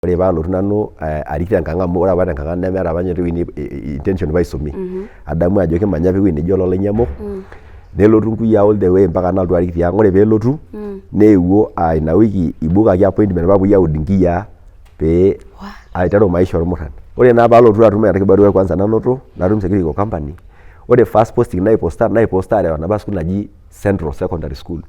ore paalotu nanu arik tenkang amu ore apa tenkang ang nemeeta apa ninye intention paisumi adamu ajo kimanya pewuei neji ololainyiamok nelotu nkuyaa all the way mpaka nalotu arik tiang. Ore peelotu neewuo ina wiki ibukaki appointment papuoi aud nkiyaa pee aiteru maisha ormuran. Ore naa paalotu atum ena kibarua kwanza nanoto natum security company. Ore first posting naiposta arewa napa school naji Central Secondary School.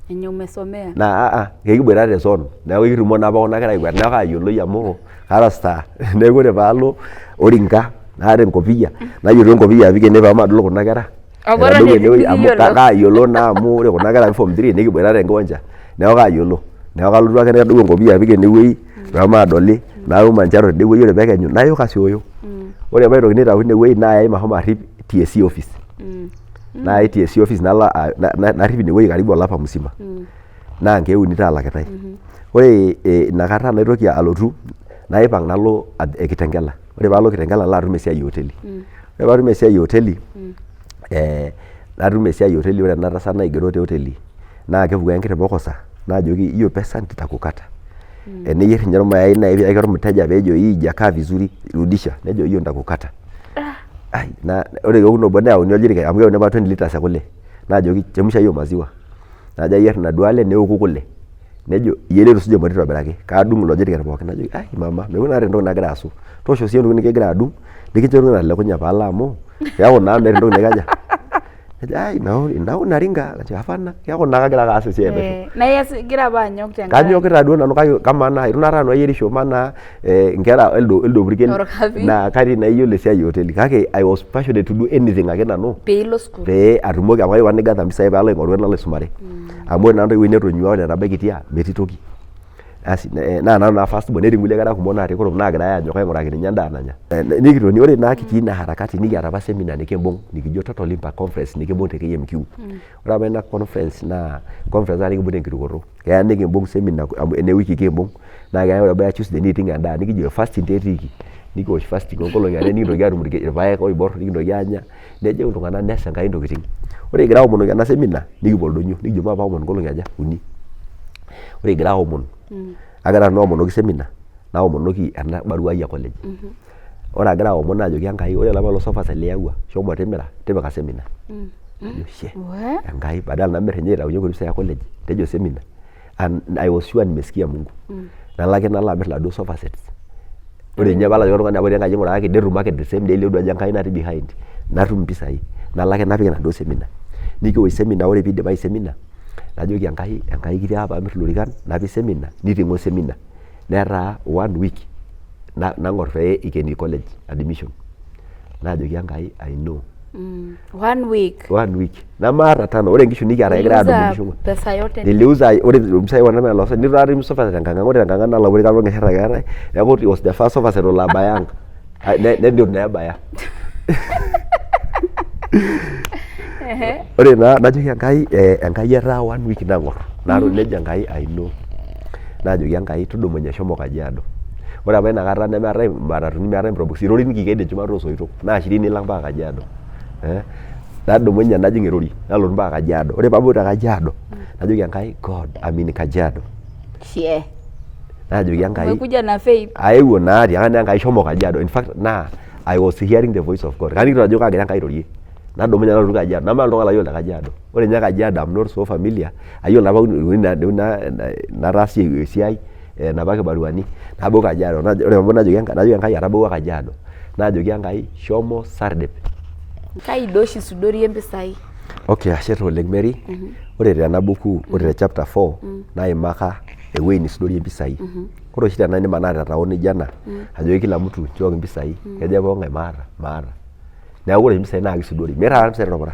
Enye umesomea? Na kikiboita te zone. Neeku kitumo napa kuna kera ikwet neeku kayioloi amu kara star. Neeku ore paalo Orinka naata enkopiyia nayiolo enkopiyia apik ene pamadol kuna kera. Amu kayiolo naa amu ore kuna kera form 3 nikiboita tenkiwanja. Neeku kayiolo. Neeku kalotu ake nadou enkopiyia apik enewuei pamadoli natum mancharo tidie ore pekenyu nayo kasioyo. Ore paitokini aitau inewuei nayai mahomo arip TSC office. Na TSC office narip inewuei karibu olapa musima. Naa nkeek uni taa alakitai. Ore inakata naitoki alotu naipang nalo Kitengela. Ore paalo Kitengela nalo atum esiai hoteli. Ore patum esiai hoteli natum esiai hoteli ore ena tasat naigero te hoteli naa kepuku enkiti pokosa naajoki hiyo pesa nitakukata. Eneyierr ninye irmayai naipik ormteja peejo hii jakaa vizuri rudisha nejo hiyo nitakukata. Ai na ore keoku obo neyauni oljiriket amu keyauni apa 20 liters ekule naajoki chemsha hiyo maziwa. Najo ayierr inaduo ale neoku kule. Nejo iyie tusuja emoti aitobiraki kaadung ilo jiriket pookin najoki ai mama mekure naata entoki nagira asu. Toosho sii entoki nikigira adung nikincho nalekunye paalo amu keeku naa meeta entoki nikaja. Najo ai nao naringa najo hapana keeku naa kagira ake aas esiai pesho. Na igira apa anyok tenkang. Kanyokita duo nanu kake kamaa naa itu naata nanu ayierisho maana nkera eldo purkel naa katii naa iyiolo esiai hoteli kake I was passionate to do anything ake nanu peilo school pee atumoki amu aiwa nigatha mpisai paalo aing'oru nalo aisumare amu ore naa ewuei netonyua ore etabaikitia metii toki. Asi naa nanu naa first born netii nkulie kera kumok natii kurum naagirai aanyok aing'uraki ninye endaa nanya. Nikitoni ore naa kitii ina harakati nikiata apa seminar nikimbung nikijo Total Impact Conference nikimbung te KMQ. Ore apa ina conference naa conference naa nikimbung tenkirukoto. Keya nikimbung seminar amu ene wiki kimbung naa keya ore ebaya Tuesday niiting endaa nikijo fasting teetiiki. Nikiwosh fasting onkolong'i are nikintoki atum irpaek oiborr nikintoki aanya nejeu iltung'anak nees enkai ntokiting. Ore egira aomonoki ena seminar nikipuo oldonyo nikijo maape aomon nkolong'i aja 3. Ore egira aomon agira naaomonoki seminar naomonoki ena barua ai e college. Ore agira aomon naajoki Enkai ore olapa losofas liyawua shomo timira tipika seminar. She Enkai badala namirr ninye aitaunye nkuti pisai e college tejo seminar. And I was sure nimesikia Mungu. Nalaki nalo amirr laduo sofa sets. Ore ninye pala oltung'ani apa enkaji ng'uraki netum market the same day leudu ajo Enkai natii behind. Natum mpisai. Nalaki napik enaduo seminar. Nikiwosh seminar ore piidipayu seminar najoki Enkai kitii apa amirr ilorikan napik seminar niting'o seminar. Netaa 1 week nang'orr pee ikeni college admission. Najoki Enkai I know. 1 week. Namaata tano ore nkishu nikiata egira adumu nkishu. Pesa yote. Niliuza ore mpisai wana losa nitu atum sofa tenkang ore tenkang nalawori kalo ngeshera keetai. Neeku it was the first sofa set olabayang. Nendiot nebaya. Ore naa najoki Enkai etaa 1 week nang'orr. Naaro nejo Enkai I know. Najoki Enkai tudumunye shomo Kajiado. Ore apa inakata nemeetai matatuni meetai probox irori nikiked enchumata oosoitok naa 20 nilang mpaka Kajiado. Nadumunye najing erori nalotu mpaka Kajiado. Ore paabau te Kajiado najoki Enkai God I'm in Kajiado. Shie. Najoki Enkai umekuja na faith. Aewuo naa tiakanya Enkai shomo Kajiado. In fact naa I was hearing the voice of God. Kanikito ajo kagira Enkai airorie. Nadumunye nalotu Kajiado. Namaata oltung'ani layiolo te Kajiado. Ore ninye Kajiado I'm not so familiar. Ayiolo apa nataasie esiai napa kibaruani nabau Kajiado. Ore pabau najoki Enkai atabawua Kajiado. Najoki Enkai shomo Sardep. Kai doshi sudorie mpisai. Okay, ashe oleng Mary. Ore tena buku ore te chapter 4 naimaka ewuei nisudorie mpisai. Ore oshi tena nimanaa te taon nijo ena ajoki kila mtu nchooki mpisai. Kejo pooki maata. Neeku ore mpisai naa kisudori. Meeta mpisai topora.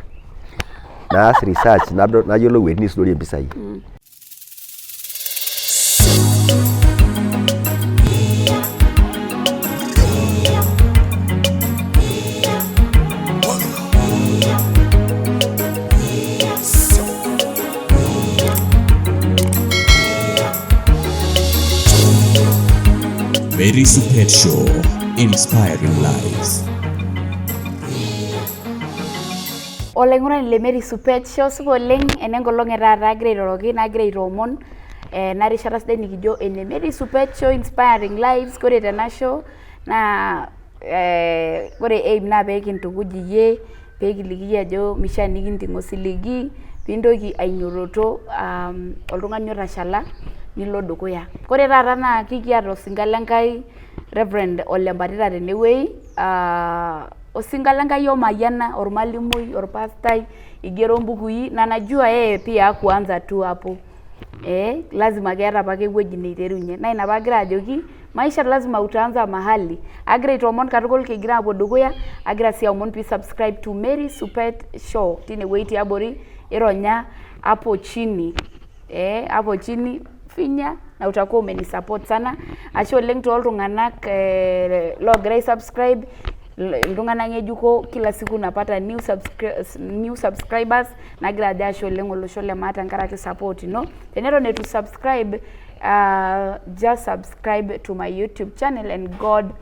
Naas research nayiolou ewuei nisudorie mpisai. Mary's Pet Show, inspiring lives. Olaing'urani le Mary's Pet Show supa oleng enenkolong etaata agira airoroki nagira aitoomon narishata sidai nikijo ene Mary Supet Show Inspiring Lives. Kore tena show naa kore aim naa peekintukuj iyie, peekiliki iyie ajo mishaa nikinting'o osiligi piintoki ainyoroto oltung'ani otashala nilo dukuya. Kore taata naa kikiata osinka lenkai Reverend Ole Mbatita tenewuei, osinka lenkai omayiana, ormalimui, orpastai, igero mbukui na najua yeye pia hakuanza tu hapo. Lazima keeta apake ewueji neiterunye. Na ina paagira ajoki maisha lazima utaanza mahali. Agira aitoomon katukul kigira apuo dukuya, agira sii aomon pee subscribe to Mary Supet Show tinewuei tiabori, ironya hapo chini. Hapo chini finya na utakuwa umenisupport sana. Ashe oleng tooltung'anak logira subscribe, iltung'anak ng'ejuko kila siku napata new subscribers, nagira ajo ashe oleng olosho le maa tenkaraki support ino. Teneton eitu subscribe, just subscribe to my YouTube channel and God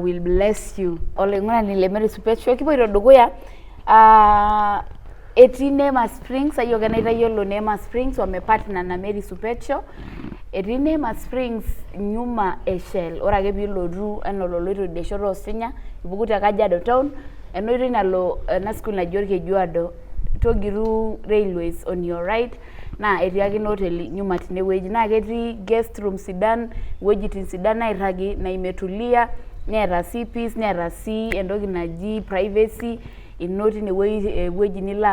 will bless you. Olaing'urani le Mary Supet Show kipoito dukuya. Etii Neema Springs, ayiok enaitayiolo Neema Springs wamepartner na Mary Supet Show. Etii Neema Springs nyuma Shell. Ore ake piilotu enaa ololoito idiashoto Osinya, ipuku te Kajiado Town, enoitoi nalo ena school naji Orkejuado, Togiru Railways on your right, naa etii ake ina hoteli nyuma tinewueji. Naa ketii guest room sidan, wuejitin sidan nairragi na imetulia, neeta sii peace, neeta sii entoki naji privacy, ino tinewueji nilo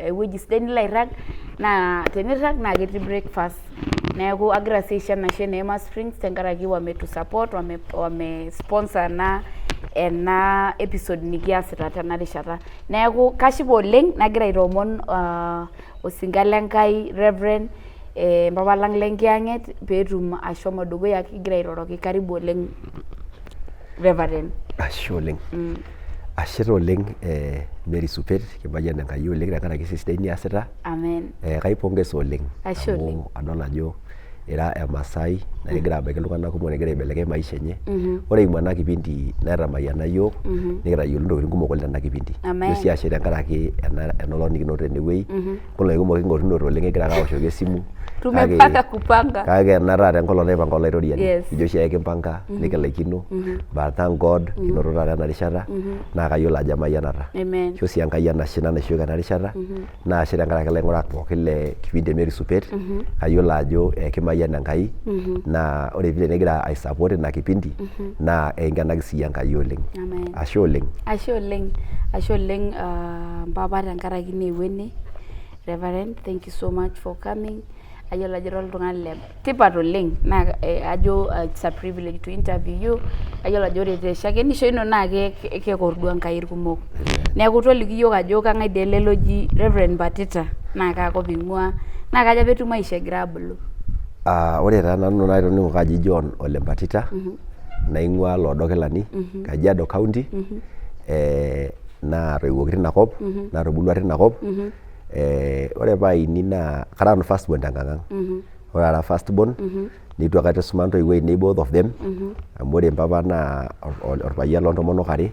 ewueji sidai nilo airrag, naa tenirrag naa ketii breakfast. Neeku agira sii aisho enashe Neema Springs tenkaraki wametu support, wame sponsor na ena episode nikiasita tena rishata. Neeku kashipa oleng, nagira aitoomon osinka lenkai Reverend mpapa lang lenkiyang'et peetum ashomo dukuya, kigira airoroki. Karibu oleng Reverend. Ashe oleng. Ashe oleng Mary Supet, kimayian Enkai oleng tenkaraki esiai niasita. Amen. Kaipongeza oleng. Ashe oleng. Amu adol ajo ira Emasai nagira abaiki iltung'anak kumok negira aibelekeny maisha enye. Ore eimu ena kipindi netamayiana yiok, nikitayiolo ntokitin kumok oleng tena kipindi. Amen. Sii ashe tenkaraki enolong nikinoto tenewuei. Nkolong'i kumok king'orunote oleng egira ake aoshoki esimu. Tumepanga kupanga. Kake ena taata enkolong naipanga olaitoriani. Yes. Ijo oshiake kimpanga, nikilaikino. But thank God kinoto taata ena rishata naa kayiolo ajo emayianata. Amen. Isho sii Enkai enashe naishooki ena rishata. Naa ashe tenkaraki ilaing'urak pookin le kipindi e Mary Supet. Kayiolo ajo kimayian Enkai. Naa ore vile negira aisupport ina kipindi naa enkenaki sii Enkai oleng. Amen. Ashe oleng. Ashe oleng. Ashe oleng mpapa tenkaraki neewuo ene. Reverend, thank you so much for coming. Ayiolo ajo oltung'ani le tipat oleng naa ajo it's a privilege to interview you. Ayiolo ajo ore teshakenisho ino naa kekordua Enkai kumok. Neeku toliki yiok ajo kang'ae dee ele loji Reverend Mbatita naa kaakop ing'ua naa kaja peetum maisha egira abulu. Ore taa nanu naitoning'o kaji John Ole Mbatita, naing'ua Loodokilani, Kajiado County, naatoiwuoki tinakop, natubulua tinakop. Ore paini naa kara nanu first born tenkang'. Ore ara first born, nitu aikata isuma ntoiwuo ainei both of them. Amu ore mpapa naa orpayian loontomonok are,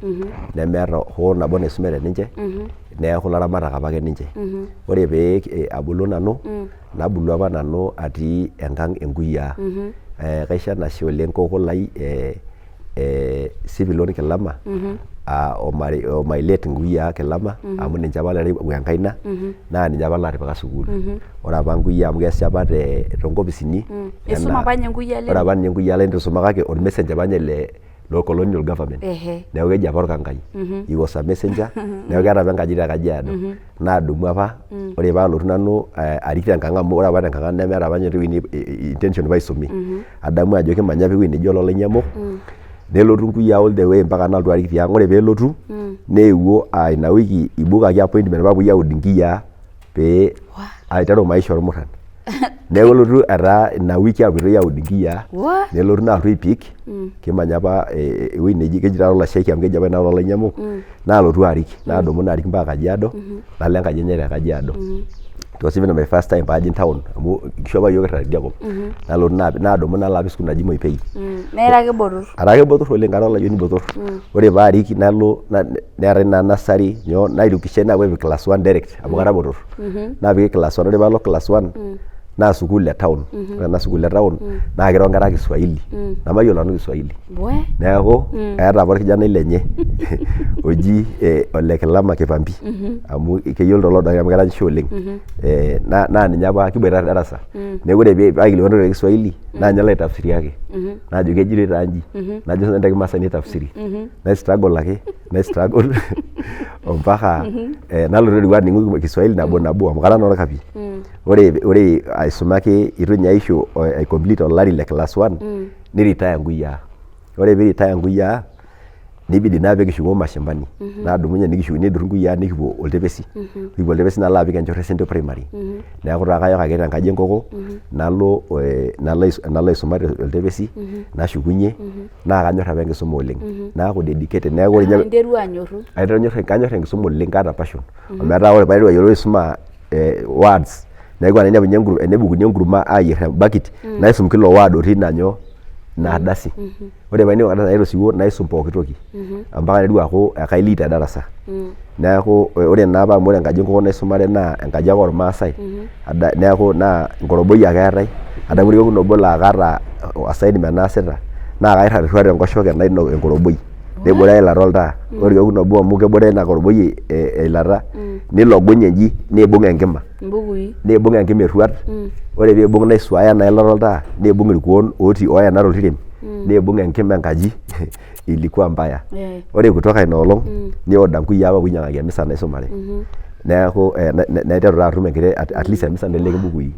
nemeeta hoo nabo naisumate ninche, neeku laramatak apake ninche. Ore pee abulu nanu, nabulu apa nanu atii enkang' enkuyiaa. Kaisho enashe oleng kokoo lai Sipilon Kilama, omailet Nkuyiaa Kilama, amu ninche apa lareu enkaina, naa ninche apa laatipika sukuul. Ore apa Nkuyiaa amu keesi apa toonkopisini. Isuma apa ninye Nkuyiaa ore apa ninye Nkuyiaa lai nitu isuma kake ormessenger apa ninye lo colonial government. Neeku keji apa Orkankai. He was a messenger. Neeku keeta apa enkaji te Kajiado. Naadumu apa, ore paalotu nanu arik tenkang' amu ore apa tenkang' nemeeta apa ninye intention paisumi. Adamu ajo kimanya ewuei neji Ololainyamuk. Nelotu Nkuyiaa all the way mpaka nalotu arik tiang'. Ore peelotu neewuo ina wiki ibukaki appointment paapoi aud Nkiyiaa pee aiteru maisha ormurran. Neeku elotu etaa ina wiki apoitoi aud Nkiyiaa. Nelotu naa Ruipik, kimanya apa ewuei neji keji taa Olashaiki amu keji apa ina Ololainyamuk. Naalotu arik, naadumu naarik mpaka Kajiado, nalo enkaji enye te Kajiado. It was even my first time paajing town amu kisho apa yiok kirrag tidiakop. Nalotu naadumu nalo apik school naji Moipei. Nera ake botorr. Ara ake botorr oleng, kara olayioni botorr. Ore paarik nalo neetai ina nursery nairukishe naapuo apik class 1 direct amu kara botorr. Naapiki class 1, ore paalo class 1 naa sukuul e town. Ore ena sukuul e town naa kiro nkera Kiswahili. Namayiolo nanu Kiswahili. Neeku eeta apa orkijanai lenye oji Ole Kilama Kipambi amu keyiolo lelo amu keranyisho oleng. Naa ninye apa kiboita te darasa. Neeku ore pee aikilikuanu te Kiswahili naa ninye laitafsiriaki. Najo kejito taa nji. Najo sinanu te Kimasai tafsiri. Naistruggle ake, naistruggle ompaka nalotu dukuya aningu Kiswahili nabo amu kara naa orkapi. Ore aisumaki itu ninye aisho ai complete olari le class 1 ni retire Nkuyaa. Ore pee retire Nkuyaa nibidi naa pikishuko mashambani. Naadumunye nikishukunye dur Nkuyaa nikipuo Oltepesi. Nikipuo Oltepesi nalo apik Enchore Central Primary. Neeku taa kayok ake tenkaji enkoko nalo aisuma te Oltepesi nashukunye naa kanyor apa enkisuma oleng. Naaku dedicated. Neeku ore ninye interua anyoru. Kanyor enkisuma oleng kaata passion. Ometaa ore paiteru ayiolou aisuma words neeku enebukuni enkurma ayierr embakit naisum kila word otii ina ardasi. Ore paidip ardasi nairo siwuo naisum pooki toki mpaka naiteru aaku kailid te darasa. Neeku ore naa apa amu ore enkaji enkoko naisumare naa enkaji ake ormaasai. Neeku naa Nkoroboi ake eetai. Adamu orkekun obo laa kaata assignment naasita naa kairrarr enkoshoke nainok Enkoroboi. Nebore eilata oltaa. Ore orkekun obo amu kebore ina Koroboi eilata nilogunye nji niibung enkima. Niibung enkima erruat. Ore piibung naisuaya ina ilata oltaa niibung irkuon otii oena toltiren. Niibung enkima enkaji ilikuwa mbaya. Ore kutoka ina olong nioda Nkuyaa apa piinyang'aki emisa naisumare. Neeku naiteru taa atum enkiti at least emisa naiteleki mbukui.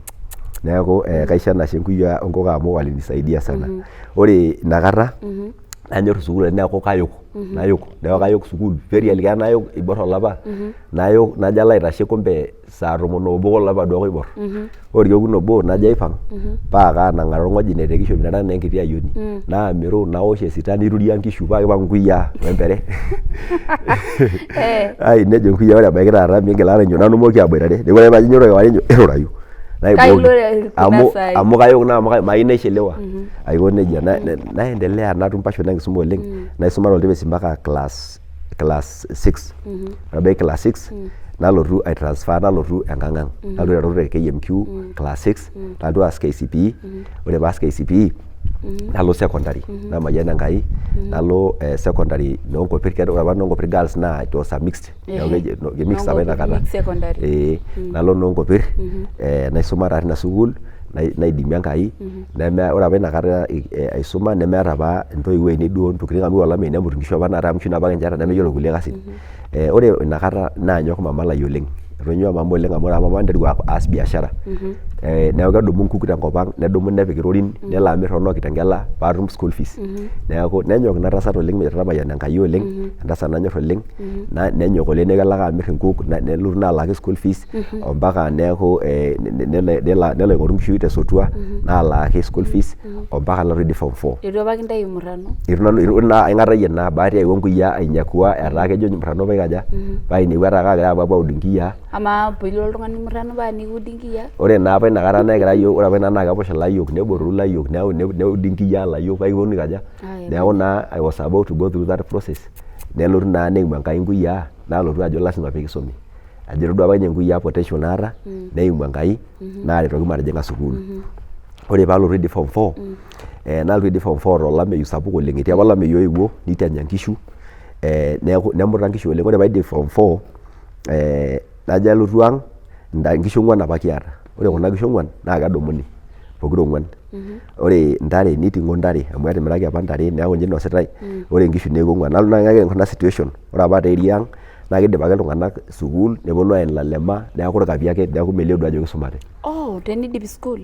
Neeku kaisho enashe Nkuyaa onkoko amu walinisaidia sana. Ore inakata nanyor sukuul neeku kayok. Neeku kayok sukuul. Very early nayok iborr olapa. Nayok najo alo aitashe kumbe saa 11 olapa duo ake oiborr. Ore orkekun obo najo aipang' paa kaanang'are orng'oji netekishopi nara naa enkiti ayioni. Naamiru nawosh esita niruria nkishu paa kipang' Nkuyaa wempere. Ai nejo Nkuyaa ore ebaiki taata miigil aikata nanu mooki aboitare. Neeku ore pajo nyoro kewarie njo irurayu. Amu kayok naa amu mayieu naishelewa. Aiko nejia naendelea natum passion enkisuma oleng. Naisuma toltepesi mpaka class 6. Abaiki class 6 nalotu aitransfer nalotu Enkang'ang. Nalotu aiteru te KMQ class 6 nalotu aas KCPE. Ore paas KCPE nalo secondary namayiana Enkai. Nalo secondary Noonkopir. Ore apa Noonkopir girls naa it was a mixed. Mixed apa inakata. Nalo Noonkopir naisuma taa tina sukuul naidimie Enkai. Ore apa inakata aisuma nemeeta apa intoiwuo ainei duo ntokitin amu olameyu nemut nkishu apa naata amu nkishu apa kinchorita nemeyiolo kulie kasin. Ore inakata naanyok mama lai oleng. Etonyua mama oleng amu ore mama niteru aas biashara. Neeku kedumu nkuk tenkop ang nedumu nepik irorin nelo amirr toonoo Kitengela paatum school fees. Neeku nenyok ina tasat oleng metamayiana Enkai oleng. Entasat nanyorr oleng. Nenyok oleng neeku kelo ake amirr nkuk nelotu naa alaki school fees ompaka neeku nelo aing'oru nkishu tesotua naalaaki school fees ompaka nalotu aidip form 4. Itu apa kintayu Murrano? Itu nanu naa aing'atayie naa bahati aewuo Nkuyaa ainyakua etaa kejo Murrano paikaja painepua ake agira apuo aud Nkiyaa. Amaa piilo oltung'ani Murrano paa niudi Nkiyaa? Ore naa apa inakata negira yiok ore apa ina naa keposha layiok neboru layiok neudi Nkiyaa layiok paikiponu aikaja. Neeku naa I was about to go through that process. Nelotu naa neimu Enkai Nkuyaa nalotu ajo lasima piikisumi. Ajo duo apa ninye Nkuyaa potential naata neimu Enkai naaretoki matijing'a sukuul. Ore paalotu aidip form 4 nalotu aidip form 4 tolameyu sapuk oleng. Etii apa olameyu oewuo nitanya nkishu neeku nemuta nkishu oleng. Ore paidip form 4 najo alotu ang' nkishu 4 apa kiata. Ore kuna kishu 4 naa kedumuni pokira 4. Ore ntare niting'o ntare amu etimiraki apa ntare neeku ninche inositai. Ore nkishu neeku 4. Nalo naa kuna situation. Ore apa te area ang' naa kiidip ake iltung'anak sukuul neponu aen lalema neeku irkapi ake neeku melio duo ajo kisumate. Tenidip school?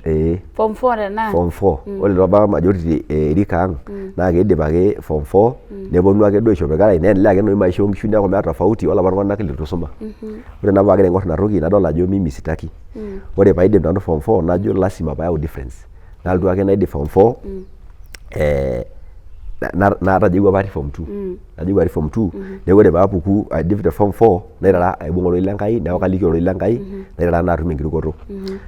Form 4 tenaa? Form 4. Ore apa majority erika ang' naa kiidip ake form 4 neponu ake duo aishopo irkarash neendelea ake noi maisha oonkishu neeku meeta tofauti olapa tung'anak litu isuma. Ore nabo agira aing'orr ina toki nadol ajo mimi sitaki. Ore paidip nanu form 4 najo lasima payau difference. Nalotu ake naidip form 4 natajeuo apa atii form 2. Najeuo atii form 2 neeku ore paapuku aidip te form 4 nairara aibung' ororei Lenkai neeku kaliki ororei Lenkai nairara naatum enkirukoto.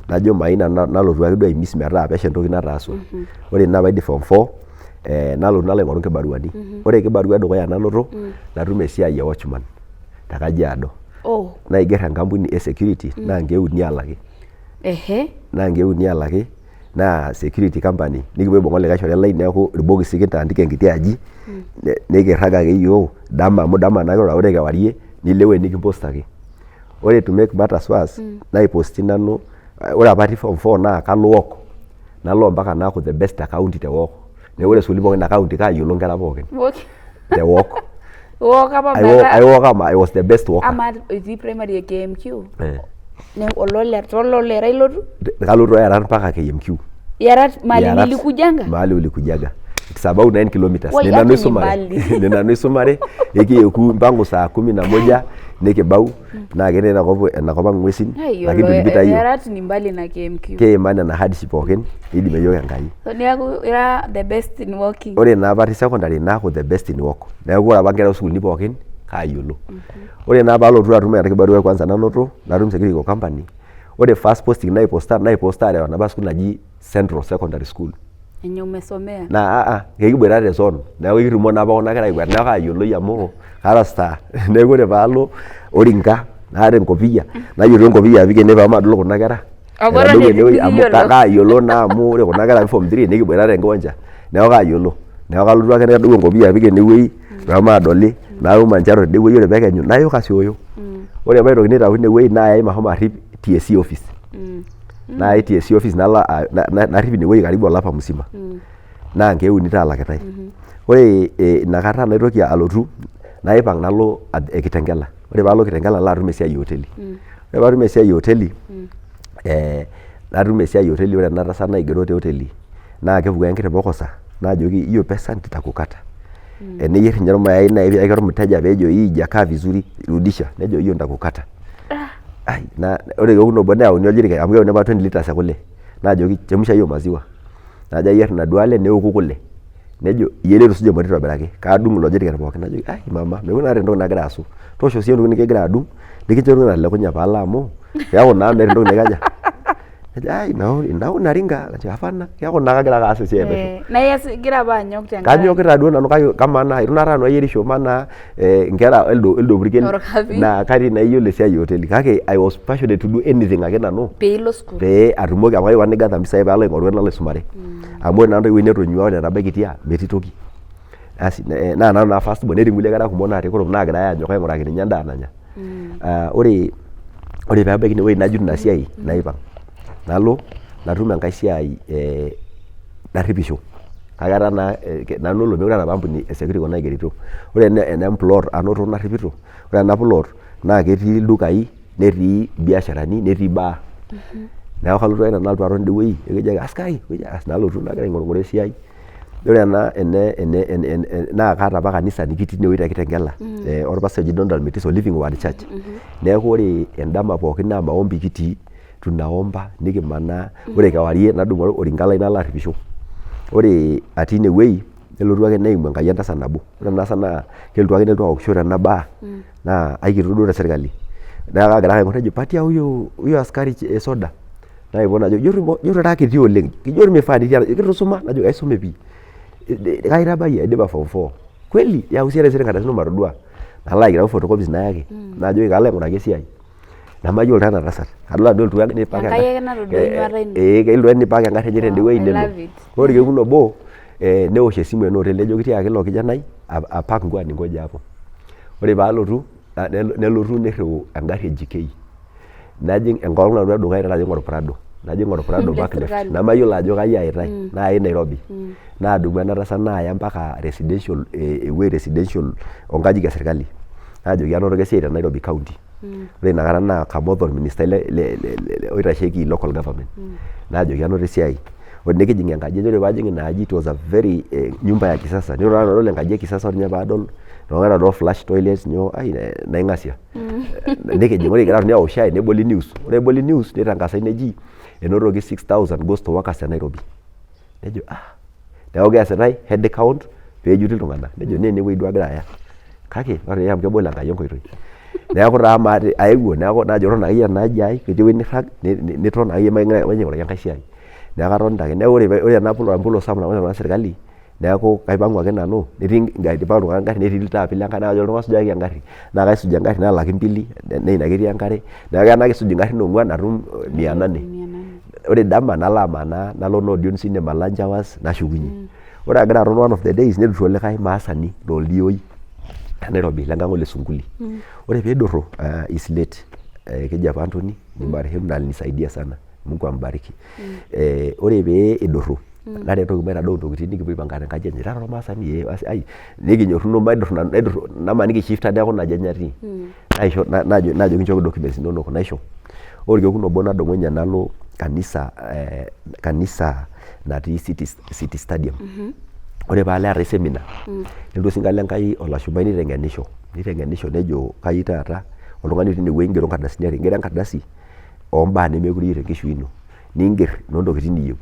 Najo maina nalotu ake duo aimiss metaa pesho entoki nataaswa. Ore ina paidip form 4 nalotu nalo aing'oru nkibaruani. Ore kibarua edukuya nanoto natum esiai e watchman te Kajiado. Naigerr enkampuni e security naa nkeek 3 alaki. naa nkeek uni alaki naa security company nikipuo aibung olikae shore lai neeku irbokisi kintaandika enkiti aji nikirrag ake yiok dama amu dama naa kirura, ore kewarie nilo ewueji nikimpostaki. Ore to make matters worse naiposti nanu, ore apa atii form 4 naa kalo walk nalo mpaka naaku the best te county te walk. Neeku ore sukuuli pookin ina county kaayiolo nkera pookin te walk. I walk ama I was the best walker. Ama etii primary ya KMQ. Neeku ololera ilotu? Kalotu ayarat mpaka KMQ. Yarat mahali nilikujanga? Mahali ulikujanga. It's about 9 kilometers. Ni nanu isumare ekieku mpango saa 11 nikibau naa ketii enakop ang' ng'uesin lakini tulipita yiok. Yarat ni mbali na KMQ. Kiimana na hardship pookin nidim yiok Enkai. Neeku ira the best in walking. Ore naa apa atii secondary naaku the best in walk. Neeku ore apa nkera osukuulini pookin kaayiolo. Ore naa paalotu atum kibarua kwanza natum security company. Ore first posting naiposta arewa napa school naji Central Secondary School. Enye umesomea? Na kekiboita te zone. Neeku kitumo naa apa kuna kera aiguat neeku kaayioloi amu kara star. Neeku ore paalo Orinka naata enkopiyia nayiolo enkopiyia apik ene pamadol kuna kera. Amu kaayiolo naa amu ore kuna kera form 3 nikiboita tenkiwanja. Neeku kaayiolo. Neeku kalotu ake nadou enkopiyia apik enewueji paamadoli naum mancharo tidie ore pekenyu nayo kasioyo. Ore apa aitoki nitau inewueji naayai mashomo arrip TSC office. Naayai TSC office narrip inewueji karibu olapa musima. Naa nkeek uni taa alakitai. Ore inakata naitoki alotu naipang' nalo Kitengela. Ore paalo Kitengela nalo atum esiai e hoteli. Ore paatum esiai e hoteli natum esiai e hoteli, ore ena tasat naigero te hoteli naa kepuku enkiti pokosa naajoki hiyo pesa nitakukata. Eniyierr ninye irmayai naa ipik ormteja peejo hii haijakaa vizuri rudisha, nejo hiyo nitakukata. Na ore keuno obo neyauni oljiriket amu keyauni apa 20 liters ekule naajoki chemsha hiyo maziwa. Najo ayierr inaduo ale neoku kule. Nejo iyie leitu isuj emoti aitobiraki kaadung' ilo jiriket pookin. Najoki mama mekure aata entoki nagira asu. Toosho sii entoki nikigira adung' nikincho entoki nalekunye paalo amu keeku naa meeta entoki naikaja. Nejo nau naringa. Najo hapana keeku naa kagira ake aas esiai epesho. Na igira apa anyok tenkaraki? Kanyokita duo nanu kake kamaa naa itu nakata nanu ayierisho maana nkera elde purkel naa katii naa iyiolo esiai e hoteli kake I was passionate to do anything ake nanu piilo school pee atumoki amu kaiwa nigatha mpisai paalo aing'oru nalo aisumare amu ore naa ntoiwuoi netonyua ore etabaikitia metii toki. Asi naa nanu naa first born netii nkulie kera kumok natii kurum naagirai aanyok aing'uraki ninye endaa nanya. Ore peebaiki inewueji najut ina siai naipang' nalo natum enkae siai narripisho. Kake etaa naa nanu olo mekure aata ampuni e security naigerito. Ore ena plot anoto narripito, ore ena plot naa ketii ildukai, netii biasharani, netii bar. Neeku kalotu ake nanu aton idie wueji nikijaki askari nalotu nagira aing'orung'oru esiai. Ore ene naa kaata apa kanisa nikitii inewueji te Kitengela orpastor oji Donald Metiso Living Word Church. Neeku ore endama pookin naa maombi kitii tunaomba nikimanaa. Ore kewarie nadumu orinka lai nalo arripisho. Ore atii inewueji nelotu ake neimu Enkai entasat nabo. Ore ena tasat naa kelotu ake nelotu aokisho tena bar naa aikitok duo te serkali. Neeku kagira ake aing'or najo patia huyo askari soda. Naipot najo jito taa kiti oleng. Kijo mifaa nitii kitusuma najo kaisume pii. Kaitabayie aidipa form 4. Kweli yausia taisere nkardasini matodua. Nalo aigirau photocopies nayaki. Najoki kalo aing'uraki esiai. Namayiolo taa ena tasat. Adol ajo elotu ake nipaki kelotu ake nipaki engarri enye tende wueji nelo. Ore orkekun obo newosh esimu ena hoteli nejoki tiaki ilo kijanai apak nguo aningoja hapo. Ore paalotu nelotu nirriu engarri e GK. Najing enkolong' nalotu edukuya najo aing'or Prado. Najo aing'or Prado backleft. Namayiolo ajo kai aitai naai Nairobi. Naadumu ena tasat naaya mpaka residential ewueji residential onkajijik e serkali. Naajoki anoto esiai te Nairobi county. Ore inakata naa Kamoth orministai oitasheki local government. Naajoki anoto esiai. Ore nikijing enkaji ore paajing ina aji it was a very nyumba ya kisasa. Nilo naa adol enkaji e kisasa ninye paadol nong'era do flash toilets nyoo naing'asia. Nikijing ore kigira awosh shai neboli news. Ore eboli news nitangasa neji enotoki 6000 ghost workers te Nairobi. Nejo neeku keesitai head count peejuti iltung'anak. Nejo nee enewueji duo agira aya. Kake ore amu kebolo Enkai enkoitoi. Neeku taa maate aewuo neeku najo tona akeyie enaaji ai ketii ewueji nirrag niton akeyie maing'uraki enkae siai. Neeku atonita ake. Neeku ore ena pulo sapuk naing'ua serkali neeku kaipang'u ake nanu netii iltung'anak engarri netii iltaapi lenkare najo oltung'ani sujaki engarri naa kaisuj engarri naalaki mbili neina ketii enkare. Neeku enaa kisuj ingarrin ong'uan atum 800. ore dama nalo amanaa nalo Odeon cinema lunch hours nashukunye. Ore agira aton one of the days nelotu olikae maasani loldioi Nairobi lenkang' Ole Sunkuli. Ore peidurro is late keji apa Anthony ni marehemu na alinisaidia sana, Mungu ambariki. Ore pee idurru naretoki maitadou ntokitin nikipuo aipanga tenkaji enye. Tara ormaasani ai nikinyorruno maidurru namaniki shifta neeku naji enyati. Naisho najo kinchooki documents inonok naisho. Ore orkekun obo nadumunye nalo kanisa natii City Stadium. Ore paalo eetae seminar nelotu sinkalo Enkai olashumbai niteng'enisho nejo kai taata oltung'ani otii inewueji ingero nkardasini are, ingero enkardasi ombaa nemekure iyieu tenkishui ino niingerr noontokitin niyieu,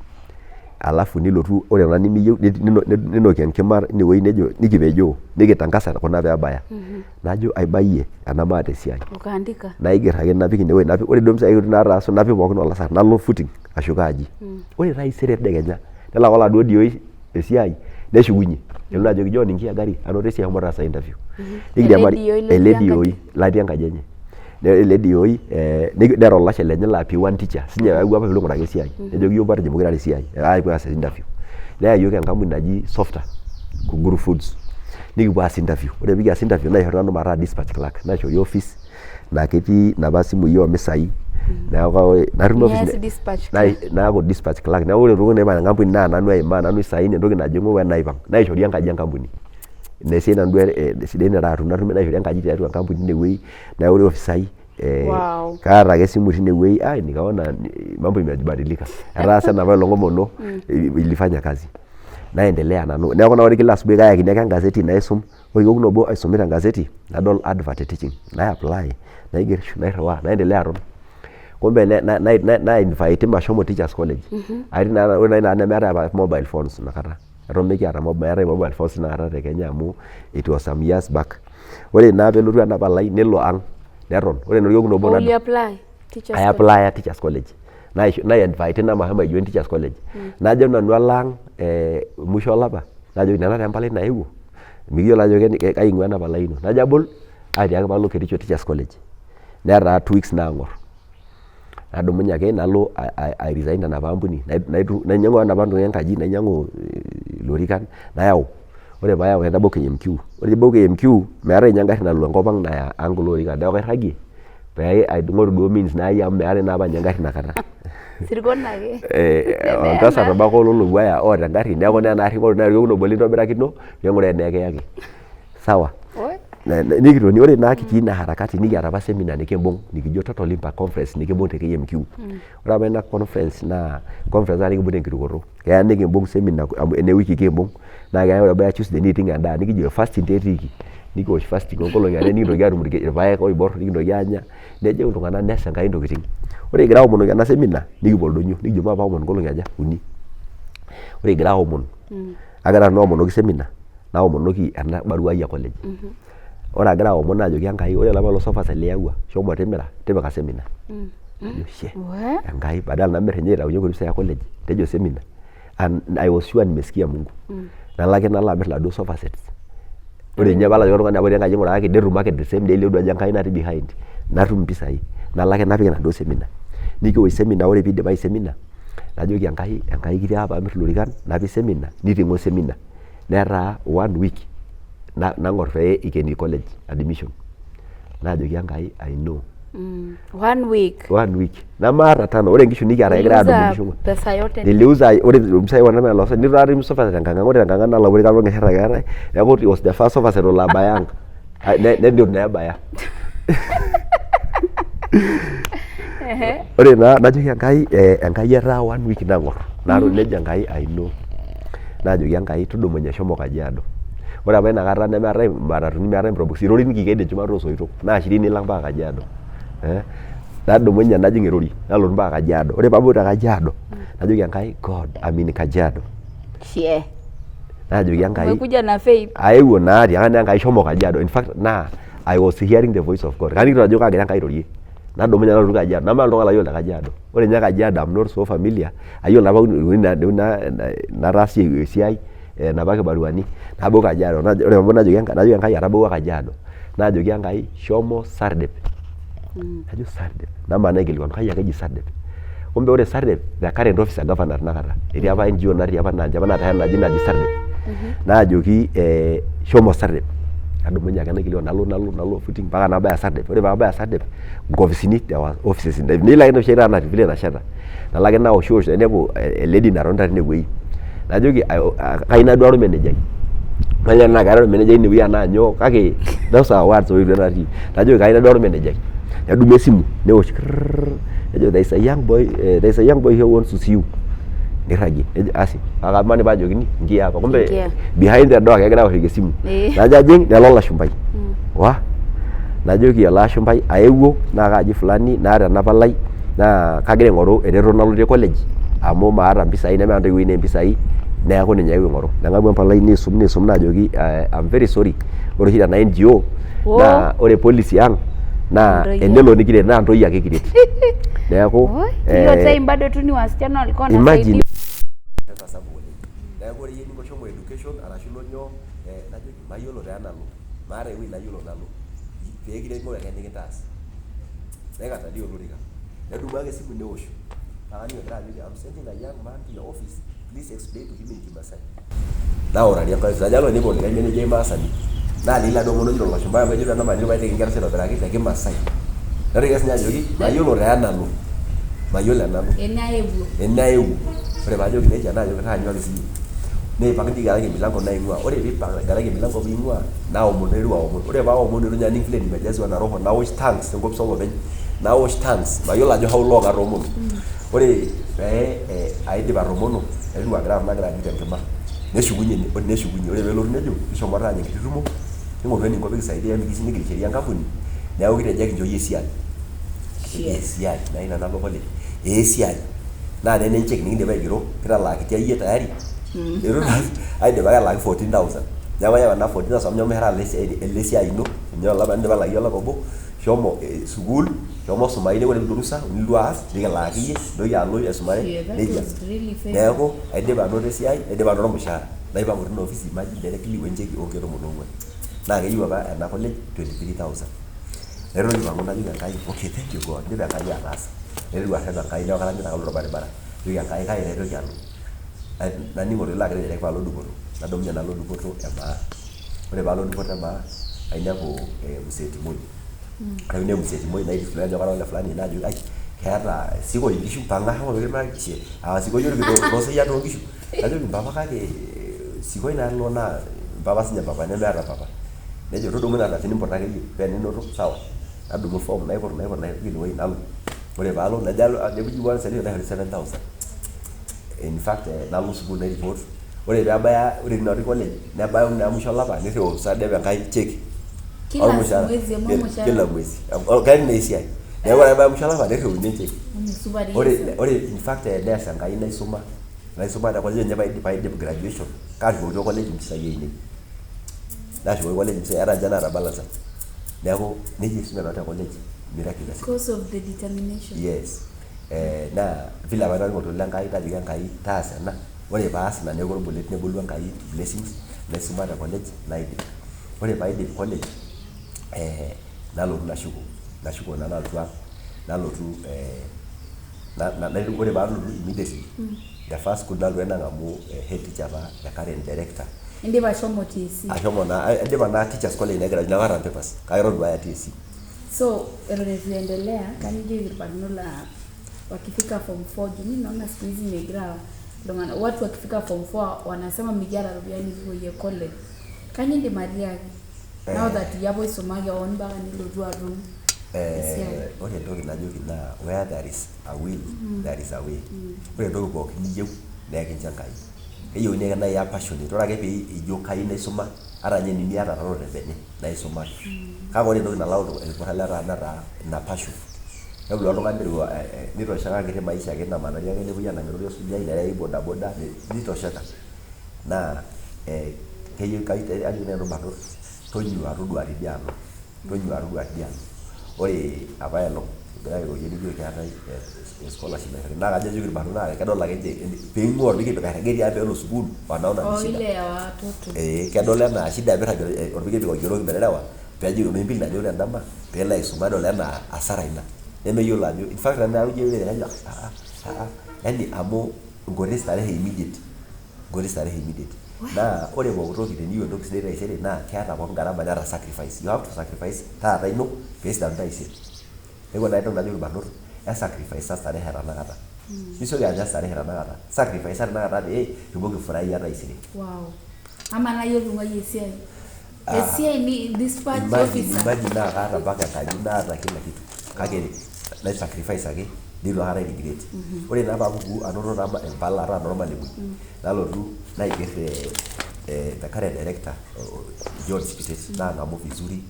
alafu nilotu ore nena nimiyieu ninoki enkima inewueji nejo nikipejoo nikitangasa kuna peebaya. Najo aibayie ena maata esiai ukaandika naigerr ake napik inewueji ore duo mpisai nataaso napik pookin olasar nalo footing ashuko aji. Ore taisere tedekenya nelo ake oladuo dioi esiai neshukunye nelo ajoki John ingia gari anoto esiai shomo taasa interview. Nikiriamari ele dioi latii enkaji enye. Ele dioi nera olashe lenye laa P1 teacher sinye ayewuo apa piilo aing'uraki esiai nejoki iyiok matijing'u pokirare esiai aapuo aas interview. Neya yiok enkampuni naji Softa Kuguru Foods nikipuo aas interview. Ore pikias interview naishori nanu mataa dispatch clerk naishori office naa ketii napa simui omisai neeku natum office naaku dispatch clerk. Neeku ore entoki naipang' enkampuni naa nanu aimaa nanu aisain entoki najo wenaipang' naishori enkaji enkampuni. Ina esiai nanu sidai natum naishori enkaji tiatua enkampuni inewueji. Neeku ore ofisai kaata ake esimu tinewueji nikaona mambo imebadilika. Etaasa enapa olong' omono ilifanya kazi naendelea nanu. Neeku ore kila asubuhi kayakini ake enkazeti naisum. Ore orkekun obo aisumita enkazeti nadol advert teaching naiapply naigerr nairriwaa naendelea aton. Kumbe na-invite mashomo teachers college. Ore naa nemeetai apa mobile phones inakata. Eton mekiata mobile phones inakata te Kenya amu it was some years back. Ore naa peelotu ena palai nelo ang' neton. Ore orkekun obo apply teachers college. Nai-invite mashomo aijoin teachers college. Najo nanu alo ang' musho olapa najoki nena taa empalai naewuo mikiyiolo ajo kai eing'ua ena palai ino. Najo abol atiaki paalo Kericho teachers college. Netaa 2 weeks naang'orr. Nadumunye ake nalo ai-resign tenapa ampuni nainyang'u enapa ntoki enkaji nainyang'u ilorikan nayau. Ore paayau naitabau KMQ. Ore pibau KMQ meetai ninye engarri nalo enkop ang' naya ang' kulo orikan. Neeku kairragie pee aing'oru duo means naayie amu meetai naa apa ninye engarri inakata. Sirkon ake. Oltasat obo lolowuaya oota engarri neeku naa ena arri ing'oru naa orkekun obo lintobirakino peeng'uraa enaa ekiyaki. Sawa. Nikitoni ore naa kitii ina harakati nikiata apa seminar nikimbung' nikijo Total Impact Conference nikimbung' te KMQ. Ore apa ina conference naa conference naa nikimbung' tenkirukoto. Keya nikimbung' seminar ene wiki kimbung' naa keya ore ebaya Tuesday niiting' endaa nikijo fasting taa etiiki. Nikiwosh fasting onkolong'i are nikintoki aatum irpaek oiborr nikintoki aanya nejeu iltung'anak nees Enkai ntokiting. Ore kigira aomonoki ena seminar nikipuo oldonyo nikijo maape aomon nkolong'i aja 3. Ore kigira aomon agira nanu aomonoki seminar naomonoki ena baruai e college. Ore agira aomon naajoki Enkai ore olapa sofas liyawua shomo timira tipika seminar. Enkai badala namirr ninye aitaunye mpisai e college tejo seminar. And I was sure nimesikia Mungu. Nalo ake nalo amirr laduo sofa sets. Ore ninye pala oltung'ani apa enkaji ng'uraki netum ake the same day leudu ajo Enkai natii behind natum mpisai. Nalo ake napik enaduo seminar. Nikiwosh seminar ore piidipayu seminar najoki Enkai kitii apa amirr ilorikan napik seminar niting'o seminar. Netaa 1 week nang'orr pee ikeni college admission. Naajoki Enkai I know. 1 week. Namaata tano. Ore nkishu nikiata egira adumu nkishu. Pesa yote. Niliuza ore mpisai wana losa nitu atum sofa tenkang'. Ore tenkang' nalabori kalo ng'esher ake eetae. Neeku it was the first sofa set olabaya ang'. Nedio nebaya. Ore naa najoki Enkai etaa 1 week nang'orr. Naro nejo Enkai I know. Naajoki Enkai tudumunye shomo Kajiado. Ore apa inakata nemeetai matatuni meetai probox irori nikiked enchumata oosoitok naa 20 nilang' mpaka Kajiado. Nadumunye najing' erori nalotu mpaka Kajiado. Ore paabau te Kajiado najoki Enkai God I'm in Kajiado. Najoki Enkai umekuja na faith. Aewuo naa tiakata Enkai shomo Kajiado. In fact naa I was hearing the voice of God. Kaning'ito ajo kagira Enkai airorie. Nadumunye nalotu Kajiado. Namaata oltung'ani layiolo te Kajiado. Ore ninye Kajiado I'm not so familiar. Ayiolo apa nataasie esiai napa kibaruani nabau Kajiado. Ore pabau najoki Enkai atabawua Kajiado. Najoki Enkai shomo Sardep. Najo Sardep. Namanaa aikilikuanu kai ake eji Sardep. kumbe ore SARDEP the current office e governor nakata etii apa NGO natii apa naata naji SARDEP naajoki shomo SARDEP adumunye ake naikilio nalo footing mpaka nabaya SARDEP. Ore paabaya SARDEP nkopisini offices nilo ake noshi taata vile nasheta nalo ake nawosh enepu lady natonita tinewueji najoki kayieu naduare ormenejai nanya naa kaata ormenejai inewueji anaa nyoo kake those are words oitoi natii najoki kayieu naduare ormenejai nedumu esimu newosh nejo there is a young boy here wants to see you nirragie asi akamani paajokini ingia hapa kumbe behind the door kegira aoshoki esimu najo ajing nelo olashumbai najoki ele ashumbai aewuo naa kaaji fulani naata ena palai naa kagira aing'oru eretoto nalotie college amu maata mpisai nemeeta ntoiwuoi impisai neeku ninye aewuo aing'oru nang'amu empalai niisum naajoki I'm very sorry ore oshi tena NGO naa ore policy ang naa enelo nikiret naa ntoi ake kiret neeku hiyo time bado tu ni wasichana walikuwa na imagine neeku ore yie shomo education arashu lonyo najoki mayiolo taa nalo maata ewueji nayiolo nalo pee kiret ng'oru ake nikintaas naikatalie olorika nedumu ake esimu newosh egira ajoki I'm sending a young man to your office please explain to him in Kimasai naorari enkai sajalo nipo likae menejai maasani naa lila domono jiro lashumba amu ejo namani paiteki nkera aitobiraki te Kimasai naitoki sinye ajoki mayiolo taa nalo mayiolo enalo enaewuo ore paajoki nejia naajoki taanyuaki siyie neipang digaraki emilango naing'ua ore piipang garaki emilango piing'ua naomonu aomon ore paaomonu itu nyani vile nimejazwa na roho nawosh thanks enkop olopeny nawosh thanks mayiolo ajo how long atoomono ore pee aidip atoomono naiteru agira ajing tenkima neshukunye ore peelotu nejo kishomo taanya enkiti tumo ning'oru eninko pikisaidia mikisini sheria enkampuni neeku kitejaki nchooyie esiai naa ina nalo college esiai naa nenenchek nikindipa aigero kitalaakiti yie tayari eru aidip ake alaaki 14,000 neeku ayau ena 14,000 amu nyoo mihara ele siai ino ninye olapa indipa alaaki olapa obo shomo sukuul shomo sumaine ore durusa nilo aas nikilaaki yie ntoki alo aisumare nejia neeku aidipa anoto esiai aidipa anoto ormushaara naipang'u tina ofisi imagine directly wencheki onkeek 14 naa keyieu apa ena college 23,000 naitoki aipang'u najoki Enkai okay thank you God indipa Enkai ataasa naiteru arrep Enkai neeku karanyita kaloito orbaribara najoki Enkai kai naitoki alo naning'o lelo agira aiterek paalo dupoto nadumunye nalo dupoto emaa ore paalo dupoto emaa ainepu Msetimoi ainepu Msetimoi naitifu ajo kara ole fulani najoki ai keeta sikoi nkishu pang'a shomo pikimakishe sikoi orkito tooseyia toonkishu najoki mpapa kake sikoi nalo naa mpapa sinye papa nemeeta papa nejo todumu ina ardasini imput akeyie pee eninoto sawa nadumu form naiput naikilikuai nalo ore paalo najo nepuji one salary naishori 7,000 in fact nalo sukuul nairipot ore peebaya ore tina college nebaya ina musho olapa nirriu SARDEP Enkai cheki ormushaara kila mwezi kaini naa esiai neeku ore peebaya musho olapa nirriuni cheki ore in fact nees Enkai naisuma te college enye paidip graduation kaashukoki college mpisai ainei nashukoki college mpisai ata nche naata balance neeku nejia isume nanu te college miraculous because of the determination yes naa vile apa naing'oru Enkai tajoki Enkai taas ena ore paas ina neeku orbolet nebolu Enkai blessings naisuma te college naidip ore paidip college nalotu nashuko nalotu ang nalotu ore paalotu immediately the first school nalotu enang'amu head teacher apa the current director indipa ashomo TSC ashomo naa aidipa naa teachers college nagira nakaata papers kake eton itu aya TSC so eton itu endelea kanijoki irbarnot la wakifika form 4 juu naona siku hizi imegira watu wakifika form 4 wanasema mikiata ropiani zipoyie college kanyindi mariaki now that yapo isomaki on mpaka nilotu atum ore entoki najoki naa where there is a will there is a way ore entoki pookin niyieu neekincho Enkai keyieuni ake nai passionate ore ake pee ijo kai naisuma ata nye nimiata talo tebene naisumaki kake ore entoki nalau ilporrala netaa ina passion nebulu oltung'ani nitosheka nkiti maisha ake namanari ake nepuoi anang'irori osujai nerei bodaboda nitosheka naa keyieu kajoki nanu irbarnot tonyua todua tidialo ore apa elong egira airorie nijo keetai scholarship naishori naa kajo ajoki irbarnot naa kedol ake nche peing'ua orpikipik airragie tiang peelo sukuul wanaona ni shida kedol enaa shida piirrag orpikipik oigeroki meterewa peejoki miimpil najo ore endama peelo aisuma edol enaa asara ina nemeyiolo ajo in fact nanu ajo yani amu nkoitoi starehe immediate naa ore pooki toki teniyieu entoki sidai taisere naa keeta pooki gharama neeta sacrifice, you have to sacrifice taata ino peesidanu taisere. Neeku naa entoki najoki irbarnot sacrifice starehe tanakata, misioki anya starehe tanakata, sacrifice tanakata pee itumoki aifurahia taisere. Wow. Ama nayieu tung'ai esiai ni dispatch officer. Imagine naa kaata mpaka enkaji naata kila kitu kake nai sacrifice ake neitu aikata regret. Ore naa paapuku anoto taa empalata ormalimui nalotu naiger the current director John Spiteri naang'amu vizuri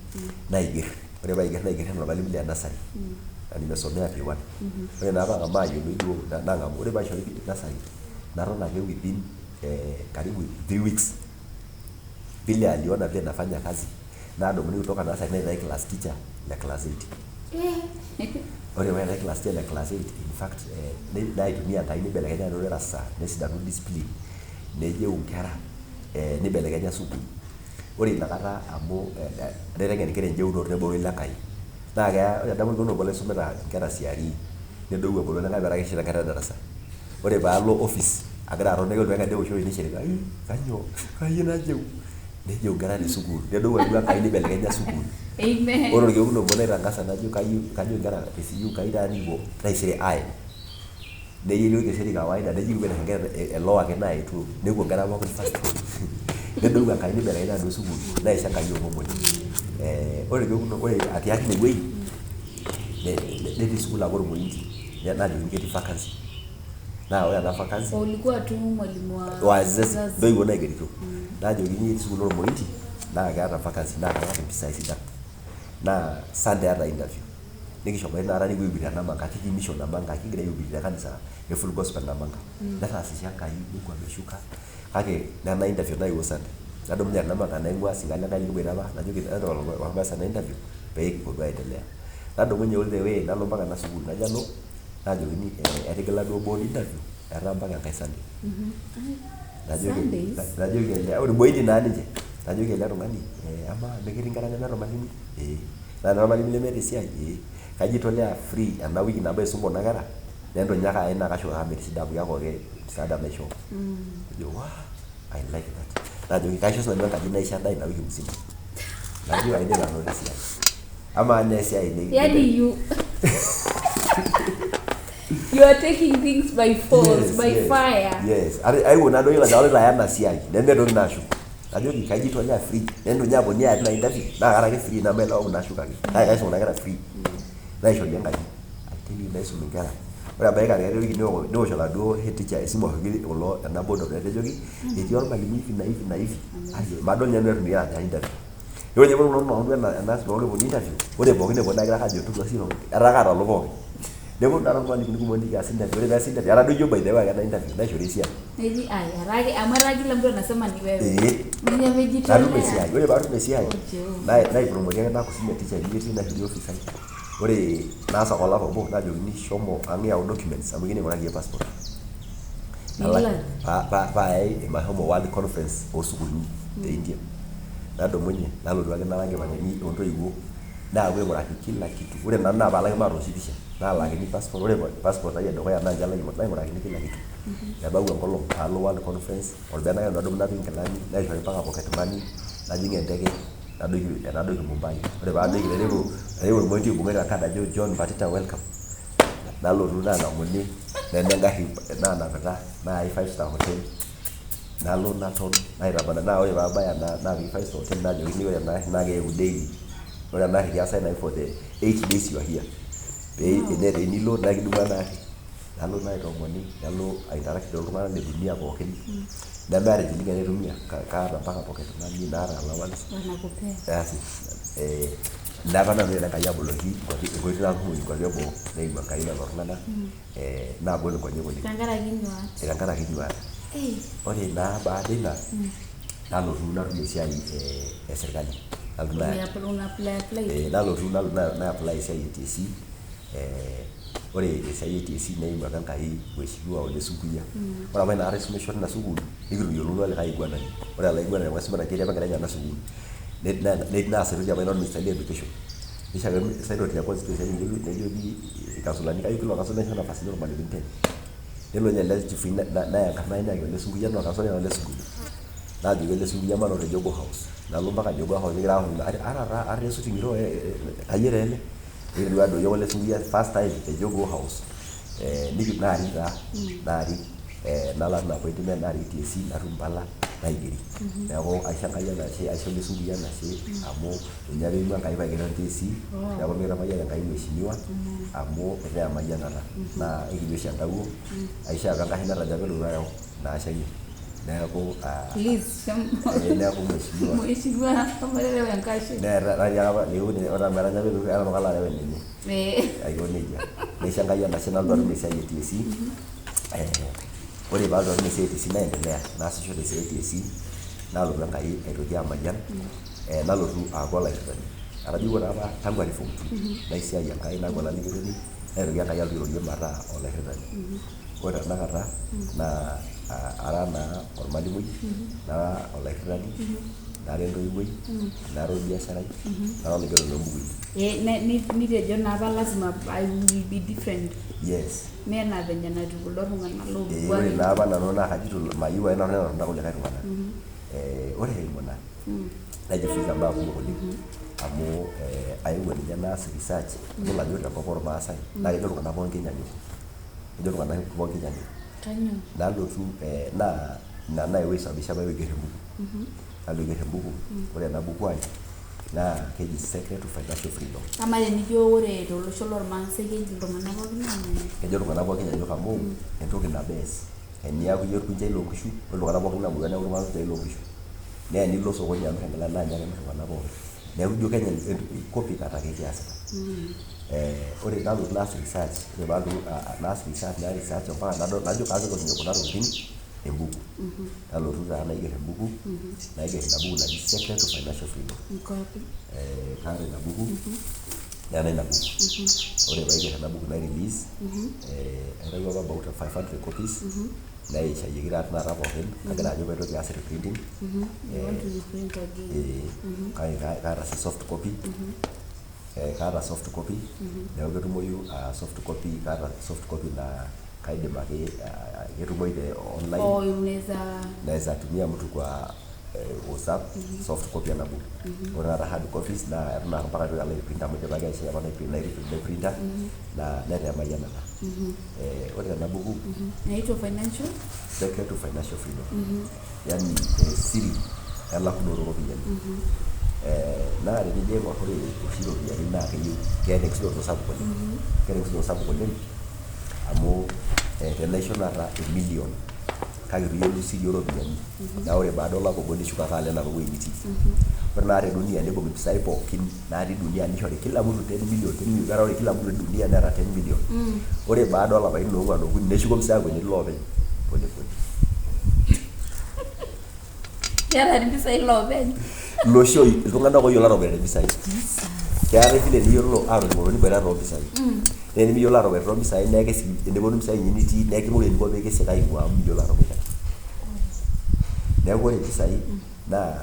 naiger. Ore paiger naiger enaa ormalimui le nursery na nimesomea P1. Ore naa paang'amu ayiolou duo naang'amu, ore paishori nursery naton ake within karibu 3 weeks vile aliona vile nafanya kazi naadumuni kutoka nursery naitae class teacher le class 8. Ore paitae class teacher le class 8 in fact naitumia enkai nibelekenya nanu darasa nesidanu discipline nejeu nkera nibelekenya sukuul. Ore inakata amu naiteng'en nkera enjeunoto nebolo ile Enkai naa keya ore adamu nabo laisumita nkera CRE nedou ebolo ile Enkai metaa keshita nkera darasa. Ore paalo office agira aton nelotu Enkai newoshori nishirika kanyoo kayieu najeu nejeu nkera te sukuul nedou ile Enkai nibelekenya sukuul. Amen. Ore orkekun obo naitangasa najo kajo nkera tesiu Enkai taanibo taisere aye neyiolou keseri kawaida nejiki kwenda nkera eloo ake naetuo nepuo nkera pookin first nedou Enkai nibelekenya duo sukuul naisho Enkai omomoi. Ore orkekun ore atiaki inewueji netii sukuul apa ormointi najoki ketii vacancy naa ore ena vacancy Ulikuwa tu mwalimu wa wazazi ndoiwuo naigerito najoki etii sukuul ormointi naa keeta vacancy naa keeta mpisai sidan naa Sunday eeta interview nikishomo inaata nikipuo aibirr Namanga kitii mission Namanga kigira aibirr te kanisa e Full Gospel Namanga netaasishe Enkai Mungu ameshuka kake nena interview naewuo Sunday nadumunye Namanga naing'ua sing'ali Enkai likiboita apa najoki ormaasa na interview pee kipuo duo aendelea. Nadumunye all the way nalo mpaka ena sukuul najo alo najokini etigila duo board interview etaa mpaka Enkai Sunday. Najoki ore boidi naa ninche najoki ele tung'ani ama meketii nkera nemeeta ormalimui naa ormalimui lemeeta esiai kajitolea free ena wiki nabo aisum kuna kera nentonyoaka ae naa kashuko amu metii shida amu keeku ake msaada naishoo. Najo I like that. Najoki kaisho sinanu enkaji naishada ina wiki mzima. Najoki aidip anoto esiai. Ama anya esiai yani you are taking things by force, by fire. Yes. Aiwo nadoki lajawalita ena siai nemetoki nashuko. Najoki kajitolea free nentonyo aponi aya tina interview naa karaki free namaelaau nashukaki naa kaisum kuna kera free naishori Enkai aiteli naisum nkera. Ore abaiki katikati newosh oladuo head teacher esimu ajoki kulo ena board of directors etii ormalimui hivi na hivi madol ninye nanu etu anya interview. Ore ninye kulo tung'anak ena loopuo interview ore pookin epuo naa kajo tu siro etaa kaata lo pookin. Nepuo naa irmalimuni kumok nikias interview ore peas interview etadoyio by the way ena interview naishori esiai. Neji araki amara kila mtu anasema ni wewe. Ninyi amejitolea. Natum esiai. Ore paatum esiai naipromote ake naaku senior teacher netii naishori officers. Ore naasa olapa obo najokini shomo ang' yau documents amu kining'uraki passport. Paayai mashomo world conference oosukuulini te India. Nadumunye nalotu ake nalaki nkipandeni ontoiwuo naapuo aing'uraki kila kitu. Ore nanu naa paalaki maatoshi pisha naalakini passport. Ore passport ai edukuya naa ninche naing'urakini kila kitu. Nebau enkolong paalo world conference olbene ake nadumu napik nkilani naishori mpaka pocket money najing enteke nadoiki Mumbai. Ore paadoiki naiteru ormointi oibung'ita enkad ajo John Batita welcome. Nalotu naang'amuni nena engarri naanapita naayai 5-star hotel nalo naton naitabana naa ore paabaya naapiki 5-star hotel najokini ore ena arri naa keeku daily. Ore ena arri kiasai nai for the 8 days you are here. Pee enilo nakidumu ena arri nalo naitoomoni nalo ainteract oltung'anak le dunia pookin. Nemeeta enchilingi naitumia kaata mpaka pocket money naata allowance. Asi napa nanu Enkai aboloki enkoitoi naatumoki nkuapi eboo neimu Enkai lelo tung'anak naabol nkonyek oleng. Tenkaraki nyuat. Ore naa baada ina nalotu natum esiai esirkali. Nalotu na-apply esiai e TSC. Ore esiai e TSC neimu ake Enkai mheshimiwa Ole Sukuya. Ore apa inaata isumisho tina sukuul nikituyiolounoo likae aiguanani. Ore ele aiguanani maisumita ketii apa enkerai enye ena sukuul. Naasitoki apa ina ministry education. Nishakini saitoti ya constituency nejoki irkansulani kayieu kila orkansulai naisho nafasini ormalimuni 10. nelo ninye ele chifu neya enkarna enye ele sunkuyian orkasoni ele sunkuyian naajoki ele sunkuyian manoto te Jogoo House nalo mpaka Jogoo House nigira ahomo ara esuti ngiro ayiere ele nikiru adoyio ele sunkuyian first time te Jogoo House nikip naari taa naari nalo ina appointment naari TSC natum mpala naigeri neeku aisho Enkai enashe aisho ele sunkuyian enashe amu ninye apa eimua Enkai paigero TSC neeku mikitamayian Enkai mheshimiwa amu etaa emayianata naa ekijo oshi entawuo aisho apa enkashe natajo apa elotu ayau ina ashe enye neeku neeku mheshimiwa neetai apa ore ometanya apa elotu eton kalo areu enenye aiko nejia naisho Enkai enashe nalotu atum esiai e TSC ore paalotu atum esiai e TSC naendelea naasisho tesiai e TSC nalotu Enkai aitoki amayian nalotu aaku olairritani atajeuwuo taa apa tangu atii form 2 naisiai Enkai naaku olalikioroni naitoki Enkai alotu airorie mataa olairritani ore tenakata naa ara naa ormalimui nara olairritani nara entoiwuoi nara orbiasharai nara olaigero loombukui nitejo naa apa lazima I will be different yes mena venye natiu kuldo tung'anak loombukui ore naa apa nanu naa kajito mayieu ake nanu nena kulikae tung'anak ore eimu ina naijifunza mbaa kumok oleng amu aewuo ninye naas research adol ajo tenkop ormaasai naa kejo iltung'anak pookin kenyanyuk kejo iltung'anak pookin kenyanyuk nalotu naa ina naewuo aisababisha apa aiger embuku nalo aiger embuku ore ena buku ai naa keji Secret to Financial Freedom. Ama tenijo ore tolosho lormaasai keji iltung'anak pookin kenyanyuk. Kejo iltung'anak pookin kenyanyuk amu entoki nabo ees. Eniaku iyie orkunjai loonkishu ore iltung'anak pookin naa neeku iltung'anak orkunjai loonkishu. Nee enilo sokoni amirr enkila naa ninye ake emirr iltung'anak pookin. Neeku ijo Kenya copy kata ake kiasita. Ore nalotu naas research ore paalotu naas research mpaka nadol najo kaasita ninye kuna tokitin embuku nalotu taa naiger embuku naiger ina buku naji Secret to Financial Freedom kaata ina buku neena ina buku ore paiger ena buku nai-release aitawuo apa about 500 copies naishayieki taa tinakata pookin kagira ajo paitoki aas reprinting kaata sii soft copy kaata soft copy neeku ketumoyu soft copy kaata soft copy naa kaidim ake ketumoyu te online naweza tumia mtu kwa WhatsApp soft copy ena buku ore naata hard copies naa eton ake mpaka alo aiprint amu idipaki aishoo apa naiprinta na netaa emayianata ore ena buku naitwa financial Secret to Financial Freedom yani siri elakunoto ooropiyiani naa tenijo aing'orr ore oshi iropiyiani naa keeta enkisudoroto sapuk oleng amu tenaisho naata emilion kake itu iyiolou siri ooropiyiani naa ore baada olapa obo nishuk ake alo enapa wueji nitii ore naa te dunia nibung impisai pookin natii dunia nishori kila mtu 10 million metaa ore kila mtu te dunia neeta 10 million ore baada olapaitin oong'uan okuni neshuko mpisai akweni loopeny pole keeta impisai loopeny loshoi iltung'anak oyiolo aaropiyiani impisai keetai vile niyiolo aatoning'oto niboitata toompisai naa enimiyiolo aaropiyiani toompisai naa kesii eneponu impisai inyi nitii naa eking'oru eniko pee kisik aing'ua amu miyiolo aaropiyiani neeku ore impisai naa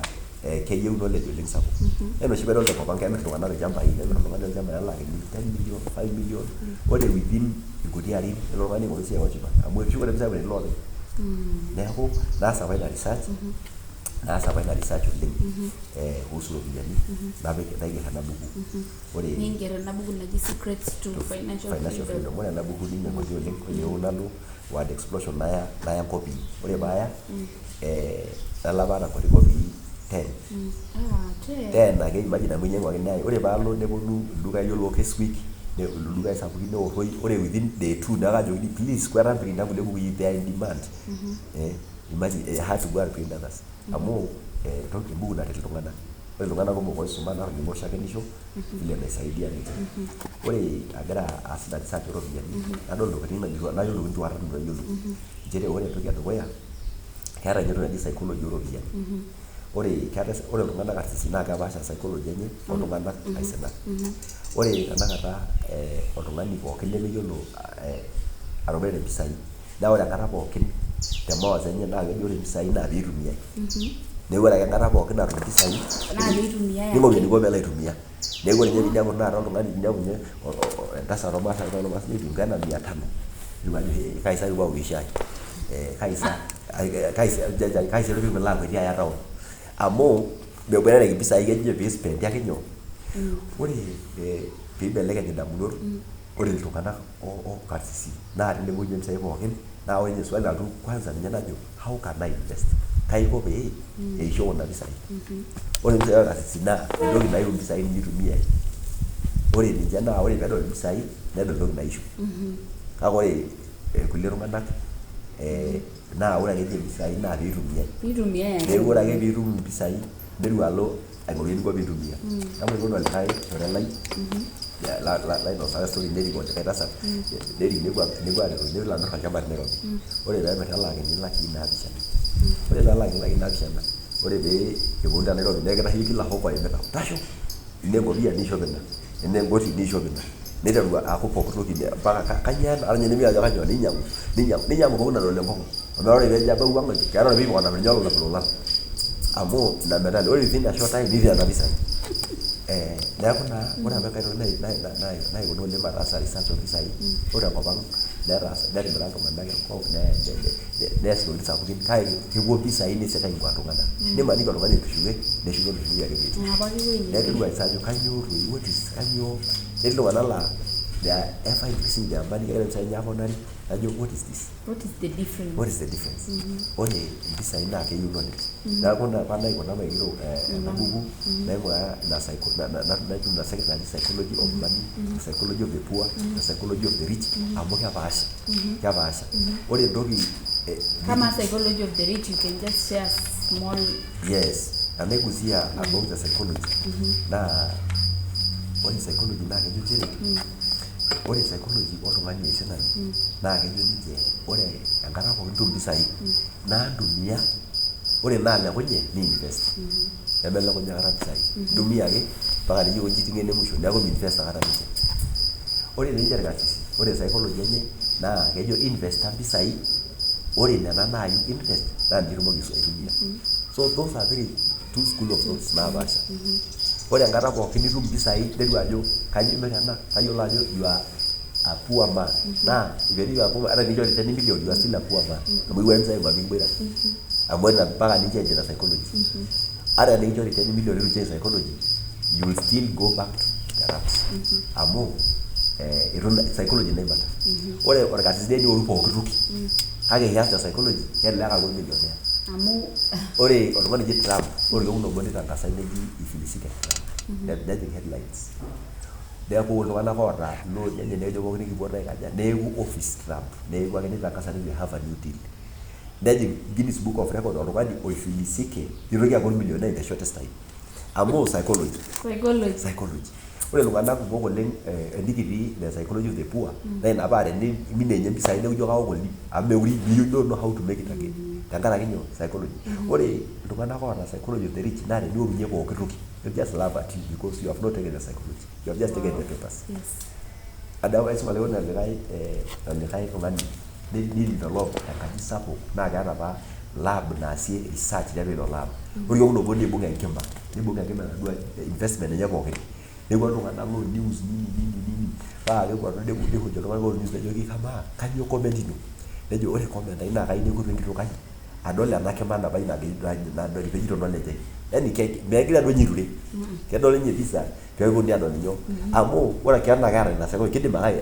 keyieu knowledge oleng sapuk ena oshi peedol tenkop ang kemirr iltung'anak ilchambai nemirr oltung'ani olchamba nelaakini 10 million 5 million ore within inkuti arin elo oltung'ani aing'oru esiai ochipa amu etushukote impisai akweni loopeny neeku naas apa ina research oleng kuhusu ropiyiani naiger ena buku ore niinger ena buku naji Secrets to Financial Freedom ore ena buku ninyiang'aki oleng oyieu nalo word explosion naya nkopii ore paaya nalo apa aata nkuti kopii 10 ake imagine amu inyang'u ake neyai ore paalo neponu ildukai yiolo Keswick ildukai sapukin neorroi ore within day 2 naa kajokini please kweta mprinta kulie bukui they are in demand imagine I had to go and print others amu embuku naret iltung'anak ore iltung'anak kumok oisuma naa orning'o shakenisho vile naisaidia ninche ore agira aas ina research ooropiyiani nadol ntokitin nayiolo ntokitin tuarrat neitu ayiolou nchere ore entoki edukuya keeta ninye entoki naji psychology ooropiyiani ore iltung'anak karsisi naa kepaasha psychology enye oltung'anak aisinak ore tenakata oltung'ani pookin lemeyiolo aropiyiani impisai naa ore enkata pookin te mawazo enye naa kejo ore impisai naa piitumiai neeku ore ake enkata pookin natum impisai ning'oru eniko peelo aitumia neeku ore ninye piinepu taata oltung'ani piinepu ninye entasat ormaasai neitu 500 niwaje kaisa yuwa wishai kaisa rupim lango dia ya town amo mebere ki bisa ige je spend yake nyo ore pibelekeny damunot ore iltung'anak karsisi naa tenewueji mpisai pookin naa ore nye swali atu kwanza ninye najo how can I invest kaiko pee eisho kuna pisai ore mpisai karsisi naa entoki nayieu mpisai nitumia ore ninche naa ore pedol mpisai nedol entoki naisho kake ore kulie tung'anak naa ore ake mpisai naa piitumiai neeku ore ake piitum mpisai neru alo aing'oru eniko piitumia amu ikono likae shore lai lainosaa story nerik olikae tasat nerik nepuo areto nelo amir olchamba Nairobi ore peemir nelaakini lakii naapishana ore peelaakini lakii naapishana ore pee eponu te Nairobi nekitasheki kila hopo oimita tasho ine enkopiyia niishop ina ene enkoti niishop ina niteru aaku pooki toki mpaka kanyoo ena aranya nemi ajo kanyoo ninyang'u pooki nadol enkong'u ometaa ore peejo abau ang' keeta ore piipik onap ninye ololap ilolan amu ina metaa ore within a short time nikiata mpisai neeku naa ore apa enkae toki naikuna oleng mataasa research ompisai ore enkop ang' netimira iltung'anak enkop nees ntokitin sapukin kake kepuo mpisai nesiek aing'ua iltung'anak nimaniki oltung'ani etushuke neshuko oltung'ani ake peetii neeku aisa ajo kanyoo toi kanyoo netii iltung'anak laa they are ever increasing their money kegira mpisai enye aponari ajo what is the difference ore mpisai naa keyieu knowledge neeku ina apa naikuna maigero ena buku naing'uraa ina secretary psychology of money psychology of the poor psychology of the rich amu kepaasha ore entoki kama psychology of the rich you can just share small anaigusia about the psychology naa ore psychology naa kejo nchere ore psychology oltung'ani aisinani naa kejo ninche ore enkata pookin nitum mpisai naantumia ore naalekunye ni-invest nemelekunye akata mpisai ntumia ake mpaka niyieu njiting ene musho neeku mi-invest akata ninche ore ninche irkasisi ore psychology enye naa kejo investa mpisai ore nena naayieu interest naa ninche itumoki aitumia so those are very two school of thoughts naapasha ore enkata pookin nitum mpisai neru ajo kayieu imir ena kayiolo ajo you are a poor man naa iveriwa poor hata nijo 10 million you are still a poor man amu iwa mpisai kwa mingwira amu ena mpaka ninche enjena psychology hata nijo 10 million niru change psychology you will still go back to the rats amu irunda psychology naibata ore orkasisi deni oru pooki toki kake kias the psychology kelelek aaku millionaire amu ore oltung'ani ji Trump ore keuno obo nitangasa neji ifilisika Trump nejing headlines neeku iltung'anak oota loan enye nejo pooki nikipuo aikaja neeku office Trump neeku ake nitangasa ninye have a new deal nejing Guinness Book of Record oltung'ani oifilisike nitoki aaku millionaire in the shortest time amu psychology ore iltung'anak kumok oleng enikitii the psychology of the poor naa ina paa teniminie enye mpisai neeku ijo kaok oleng amu meuri you don't know how to make it again tenkaraki nyoo psychology ore iltung'anak oota psychology of the rich naa teniorunye pooki toki you just laugh at you because you have not taken the psychology you have just taken the papers adamu aisuma leo nalikae tung'ani nidevelop enkaji sapuk naa keeta apa lab naasie research tiatua ilo lab ore keuno obo nibung enkima naduo investment enye pookin nepuo iltung'anak lo news nini paa kepuo nehoji iltung'anak lo news nejoki kamaa kanyoo comment ino nejo ore comment ai naa kayieu nekutu enkitok ai adol ena kima napa ina nadol pejito knowledge yani megira duo ninye aiture kedol ninye visa peeponu adol nyoo amu ore keeta ina psychology kidim ake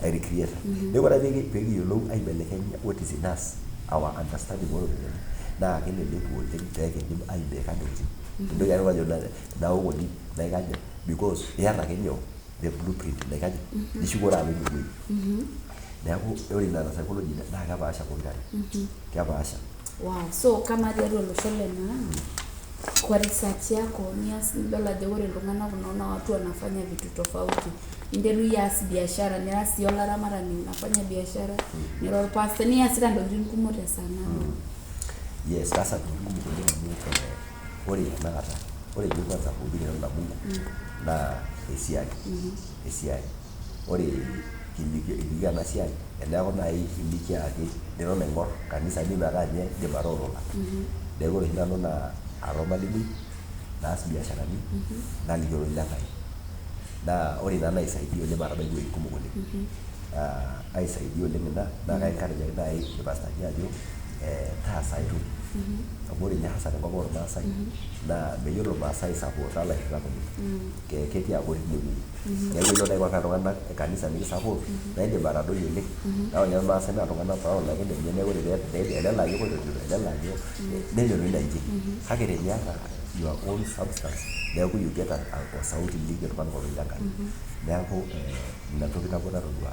ai-recreate neeku ore peekiyiolou aibelekenya what is in us our understanding oloing'ang'e naa keleleku oleng peekidim aibeka ntokitin entoki ake majo naomoni naikaja because iyata ake nyoo the blueprint naikaja nishukore alo inewueji neeku ore ina psychology naa kepaasha pokirare kepaasha so kama tiatua olosho lena kwa research yako nidol ajo ore iltung'anak unaona watu wanafanya vitu tofauti interu ias biashara nira sii olaramatani unafanya biashara nira orpastor niasita ntokitin kumok tesanaa yes sasa kumok oleng amu ore enakata ore juu kwanza kuhubiri neno la Mungu na esiai ore kiliki ena siai eneeku naaji kiliki ake neno naing'or kanisa ni metaa ninye idim atoorola neeku ore nanu naa ara ormalimui naas biasharani nalikio ilkulikai naa ore ina naisaidia oleng matabai iwuejitin kumok oleng aisaidia oleng ina naa kaikarij ake nai irpastani ajo taasa aitu amu ore ninye hasa tenkop ormaasai naa meyiolo irmaasai aisapoota ilairritak kumok ketii abori inewueji neeku ilo nai mpaka iltung'anak kanisa nikisupport naa indim atadoi oleng naa ore irmaasai naa iltung'anak proud ake ninye neeku ore elelek ajo elelek ajo nenyorri inji kake teniata your own substance neeku you get a sauti ligie iltung'anak oijankari neeku ina toki nabo natodua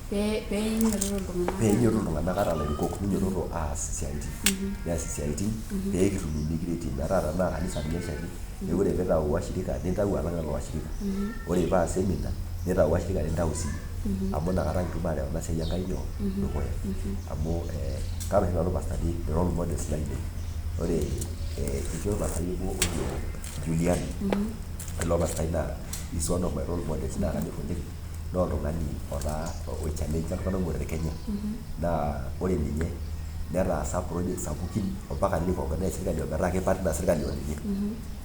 peenyoru iltung'anak ata ilairukok minyototo aas isiaitin neas isiaitin peekitum imikireti metaa tenaa kanisa ninye esheti neeku ore piitau washirika nintau alang lelo washirika ore paa semina nitau washirika nintau sii amu inakata kitum arew ena siai Enkai nyoo dukuya amu kaata oshi nanu irpastani role models lainei ore etii orpastai obo ojo Juliani ilo pastai naa is one of my role models naa kanyorr oleng naa oltung'ani otaa oichallenge iltung'anak kumok te Kenya naa ore ninye netaasa project sapukin ompaka niorganize sirkali ometaa kipartner sirkali oninye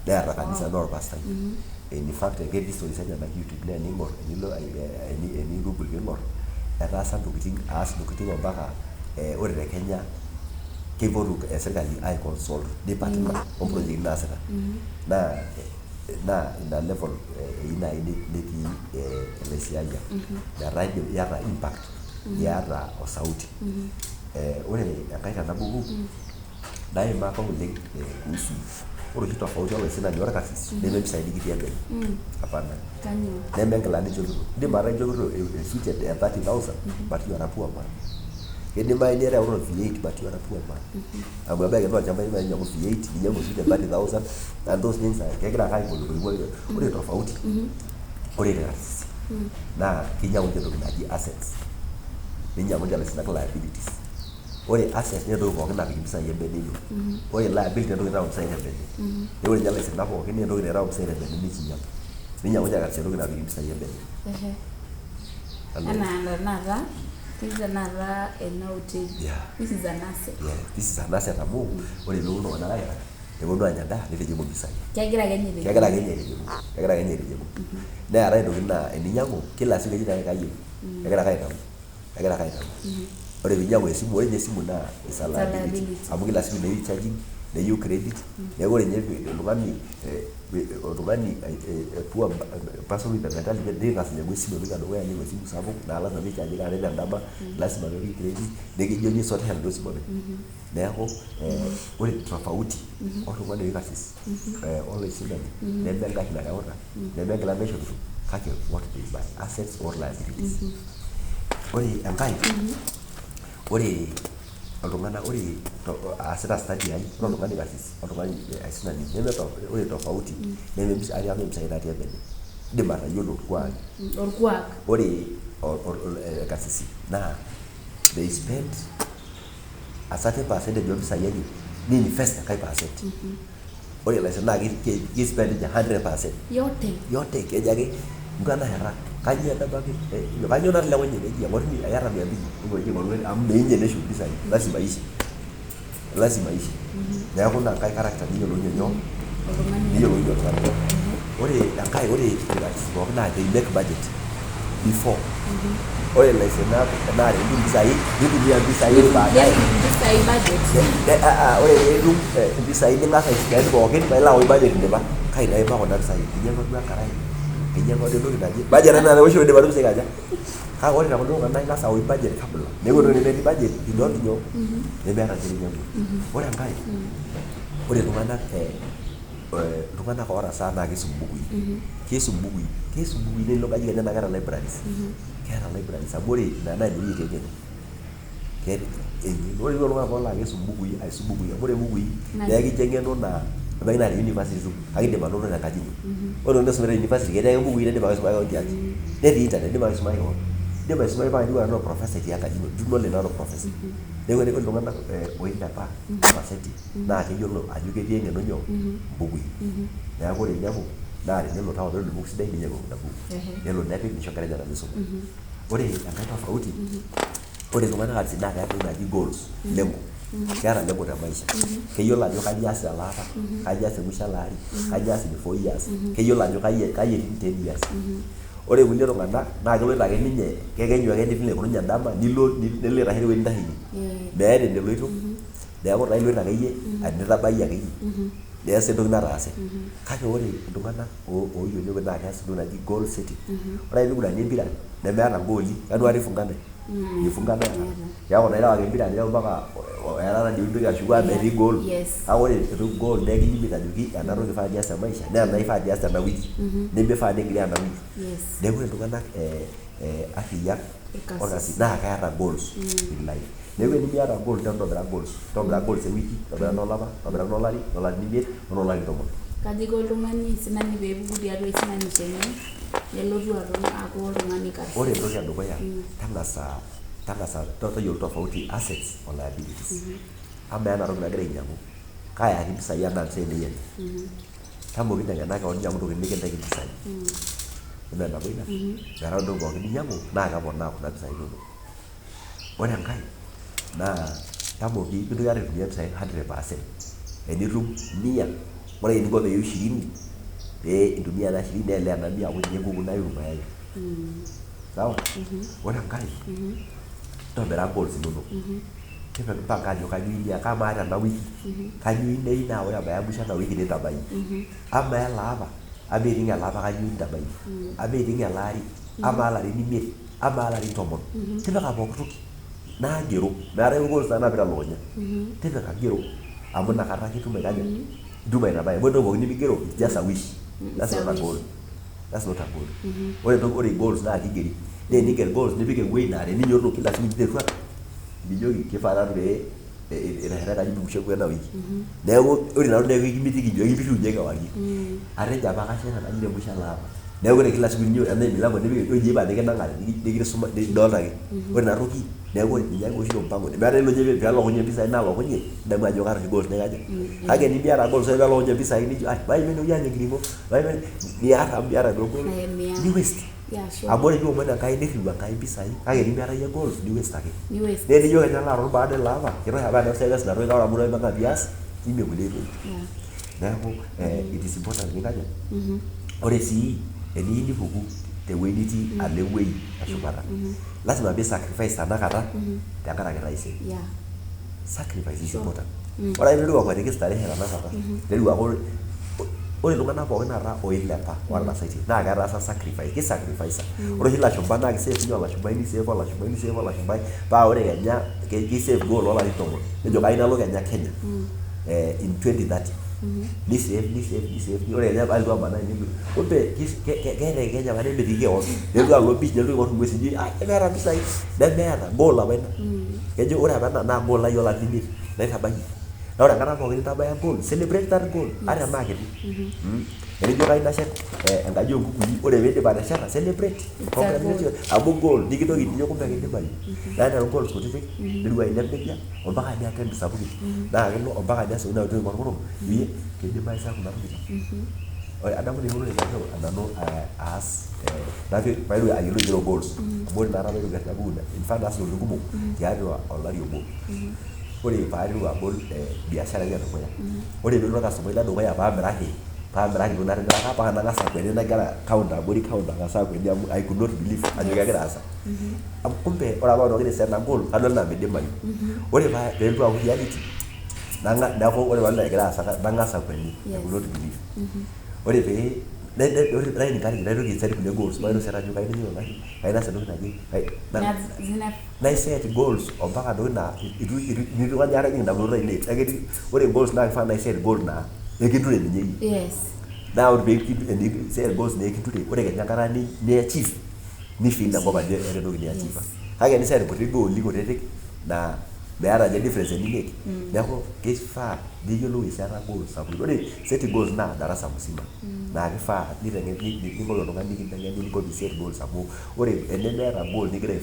neeta kanisa naa orpastai in fact ketii stories enyenak YouTube naa ening'orr eni Google piing'orr etaasa ntokitin aas ntokitin ompaka ore te Kenya keipotu sirkali ai-consult department omprojekti naasita naa ina level ina netii ilaisiayiak metaa idim iyata impact iyata osauti ore enkae tenabuku naima apa oleng kuhusu ore oshi tofauti olaisinani orkasis nemempisai nikitii embele hapana neme nkilani inchopito indim ataa inchopito esuit e 30,000 but you are a poor man kidimayu nireu V8 but you are a poor man amu ebaiki naa olchamba lino ainyang'u V8 ninyang'u esuit e 30,000 and those things kegira ake aigolgol ore tofauti ore irkarsisi naa kinyang'u ninche entoki naji assets ninyang'u ninche ilaisinak liabilities ore assets naa entoki pookin napik impisai embene ino ore liability entoki naitau impisai tembene neeku ore ninye ilaisinak pookin naa entoki naitau impisai tembene nikinyang'u ninyang'u ninche irkarsisi entoki napik impisai embene enaa tenakata ena hoteli this is an asset this is an asset amu ore peepuonu iltung'anak airag neponu anya endaa nitijing'u impisai kegira ake ninye aitijing'u neetai intokitin naa eninyang'u kila siku eji kayieu kegira ake aitamu ore piinyang'u esimu ore ninye esimu naa is a liability amu kila siku neyieu charging neyieu credit neeku ore ninye oltung'ani poor person with a mentality ning'as ainyang'u esimu entoki edukuya ninyang'u esimu sapuk naa lazima piichargi kila endama lazima peepiki credit nekijo nisot hell duo simu neeku ore tofauti oltung'ani oikarsis olaisinani neme engarri nareuta neme enkila naishopito kake what they buy assets or liabilities ore enkae ore oltung'anak ore aasita study ai ore oltung'ani karsis oltung'ani aisinani ore tofauti nemempisai natii embene indim atayiolo orkuak ore karsisi naa they spend a certain percentage ompisai enye ni invest enkae percent ore ilaisinak naa kispend ninche 100% yote kejo ake mkana hera kanyio edabaki kanyio natilewa nye neji eng'orni ayata 200 ning'oji ng'oru amu meinye neshu mpisai lazima ishi neeku naa enkae character niyiolou nyoo oltung'ani ore enkae ore irkarsisi pookin naa they make budget before ore ilaisinak naa nitumia mpisai baadaye ore peetum impisai ning'as aispend pookin pailau budget indipa kai naa iba kuna pisai inyang'ua duo enkarai inyang'ua duo entoki naji budget enaa oshi oidipa mpisai kaja kake ore tekuna oltung'anak naa ing'as aoi budget kabla neeku ore metii budget idol nyoo nemeeta ninche ninyang'u ore enkae ore iltung'anak oorasaa naa kiisum bukui nilo kaji Kenya naa keeta libraries amu ore ina naa ewueji etii Kenya ore iltung'anak oolaa kiisum bukui amu ore bukui naa ekincho eng'eno naa ebaiki naa te university itum kake indim anoto tenkaji ino ore entoki te university ketii ake bukui nindim ake aisumaki keon tiaji netii internet indim ake aisumaki keon indim aisumaki paa itiu enaa professor etii enkaji ino itum knowledge enaa professor neeku ore iltung'anak oilepa capacity naa keyiolo ajo ketii eng'eno nyoo mbukui neeku ore inepu naa tenelo town nelo buku sidai ninyang'u kuna buku nelo nepik nisho nkera enyenak misuma ore enkae tofauti ore iltung'anak arisi naa keeta entoki naji goals lengo keeta lengo te maisha keyiolo ajo kaji aas ele apa kaji aas temusho ele ari kaji aas in 4 years keyiolo ajo kai etiu 10 years ore kulie tung'anak naa keloito ake ninye kekenyu ake vile kununye endama nilo aitashe tewueji nintasheyie meeta eneloito neeku taa iloito akeyie nitabayie akeyie nees entoki nataase kake ore iltung'anak ooyioloi naa keas entoki naji goal setting ore piigurani empira nemeeta gooli kanu ifungana ifungana keeku naa ireu ake empira nireu mpaka erara nintoki ashuku amu metii goal kake ore etu goal naa ekilimit ajoki ena toki ifaa nias te maisha naa ena ifaa nias tena wiki nemifaa nigiroo ena wiki neeku ore iltung'anak arriyiak orkasi naa keeta goals in life neeku enimiata goals ntobira goals ewiki ntobira nolapa ntobira nolari imiet onolari tomon kaji iko oltung'ani sinani peepuku tiatua esinanishi enye nelotu aaku oltung'ani kasi ore entoki edukuya tang'asa tayiolo tofauti assets o liabilities amaa ena toki nagira ainyang'u kaayaki mpisai enaa mpisai enye tamoki inteng'ena keon inyang'u ntokitin nikintaki mpisai ime nabo ina metaa ore entoki pookin ninyang'u naa keponaa kuna pisai inonok ore enkae naa tamoki mintoki aikata aitumia mpisai 100% enitum 100 ore eninko pee 20 pee intumia ena 20 neelea ena 100 aaku ninye enkuku nayu irmayai sawa ore enkae ntobira goals inonok tipanga ajo kanyioo inia kamaa tena wiki kanyioo ineyi naa ore abaya musho ena wiki nitabayie amaa ele apa ama iting ele apa kanyioo nitabayie ama iting ele ari amaa ilarin 5 amaa ilarin 10 tipika pooki toki naa gero meetai goals naanapita lukunya tipika gero amu inakata ake itum aikaja itum aitabaya ore entoki pookin nimigero it's just a wish that's not a goal ore goals naa kigeri naa eniger goals nipik ewueji naa teninyototo kila siku niterua nijoki kifaa nanu pee itaherekaji musheku ena wiki neeku ore nanu neeku ekimitiki ijo ekipirriunye kewarie atejo apa kashet enaji temusho ele apa neeku ore kila siku ninyo ena emilango nipik ewueji ipa nikinang'are nikirisuma nidolta ake ore ina toki neeku ninye ake oshi mpango meeta ilo nye peelokunye mpisai naalokunye idamu ajo kaata goals naikaja kake enimiata goals ore peelokunye mpisai nijo bai menoki anya enkirimo bai niata miata duo goals ni waste amu ore duo omon enkai nirriu enkai mpisai kake enimiata yie goals ni waste ake naa enijo kenya laaro baada ele apa kitosha apa ena service ina toki kake ore amu ipanga pias imie kulie toki neeku it is important nikaja ore sii eniyieu nipuku tewueji nitii alo ewueji eshumata lazima pee sacrifice tanakata tenkaraki taisere sacrifice is important ore ake piiru akwetiki starehe tanakata neru ake ore iltung'anak pookin taata oilepa ootang'asaitie naa ketaasa sacrifice kisacrifice ore oshi ilashumba naa kisave ninye olashumbai paa ore kenya kisave goal oolarin 10 nejo kayieu nalo kenya Kenya in 2030 nisave ore kenya paaltu amanaa inepu kumbe keeta Kenya apa nemitiki keon nelotu alo beach nelotu aing'or ing'uesin ji nemeeta mpisai nemeeta goal apa ina kejo ore apa ena naa goal ai olarin 5 naitabayie naa ore enkata pookin nitabaya goal celebrate that goal ata enaa kiti enijo kayieu nashet enkaji oonkukui ore piidip atesheta celebrate amu goal nikitoki nijo kumbe kidimayu naa nena goals kutitik niru ailep nejia ompaka niatem sapukin naa kelo ompaka niasiokini aotu aing'or kurum peyie kidimayu sa kuna tokitin ore adamu nehoru ajo nanu aas pairu ayiolou zero goals amu ore naata pairu sababu in fact aas ntokitin kumok tiatua olari obo ore pairu abol biashara ai edukuya ore peelotu orkastomai ledukuya paamiraki duo natimiraka paa nang'as akweti nagira count abori count ang'asa akweti amu I could not believe ajo kegira aasa amu kumbe ore apa oltung'ani set ena goal kadol enaa midimayu ore peelotu aaku reality neeku ore paa egira aasa nang'as akweti I could not believe ore pee naitoki set kulie goals maitoki set ajo kayieu nayiolou ngaji kayieu naas entoki naje naiset goals ompaka ntokitin naa itu kanya aikata ejing indamunot ainei ore goals naa kifaa naiset goal naa ekinture ninye iyie naa ore peeset goals naa ekinture ore kenya enkata ni-achieve ni-feel enkop ajo eeta entoki ni-achieve kake eniset nkuti goali kutitik naa meeta ninye difference enimake neeku kifaa niyiolou aiseta goals sapukin ore setting goals naa darasa musima naa kifaa ning'oru oltung'ani nikinteng'en eninko piiset goals amu ore enemeeta goal nigira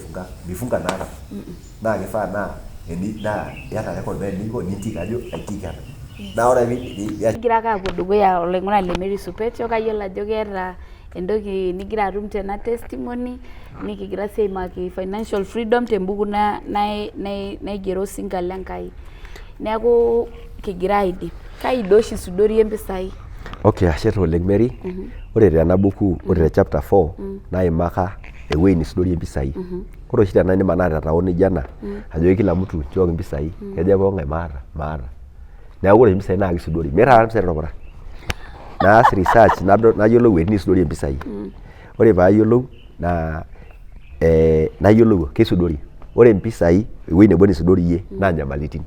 mifunga naata naa kifaa naa iyata record eninko nintik ajo aitik ena naa ore kigira ake aapuo dukuya oloing'urani le Mary Supetio kayiolo ajo keeta entoki nigira atum tena testimony nikigira sii aimaki financial freedom tembuku naigero Osinka Lenkai neeku kigira aidip kai doo oshi isudorie mpisai Okay, ashe oleng Mary. Ore tena buku, ore te chapter 4 naimaka ewuei nisudori mpisai. Ore oshi tena nimanaa te taon nijo ena ajo kila mtu nchooki mpisai, kejo pooki ng'ae maata. Neeku ore mpisai naa kisudori. Meeta mpisai tolpura. Naas research nayiolou ewueji nisudori mpisai. Ore paayiolou naa nayiolou kisudori. Ore mpisai ewuei nebo nisudori iyie naa nyamalitin.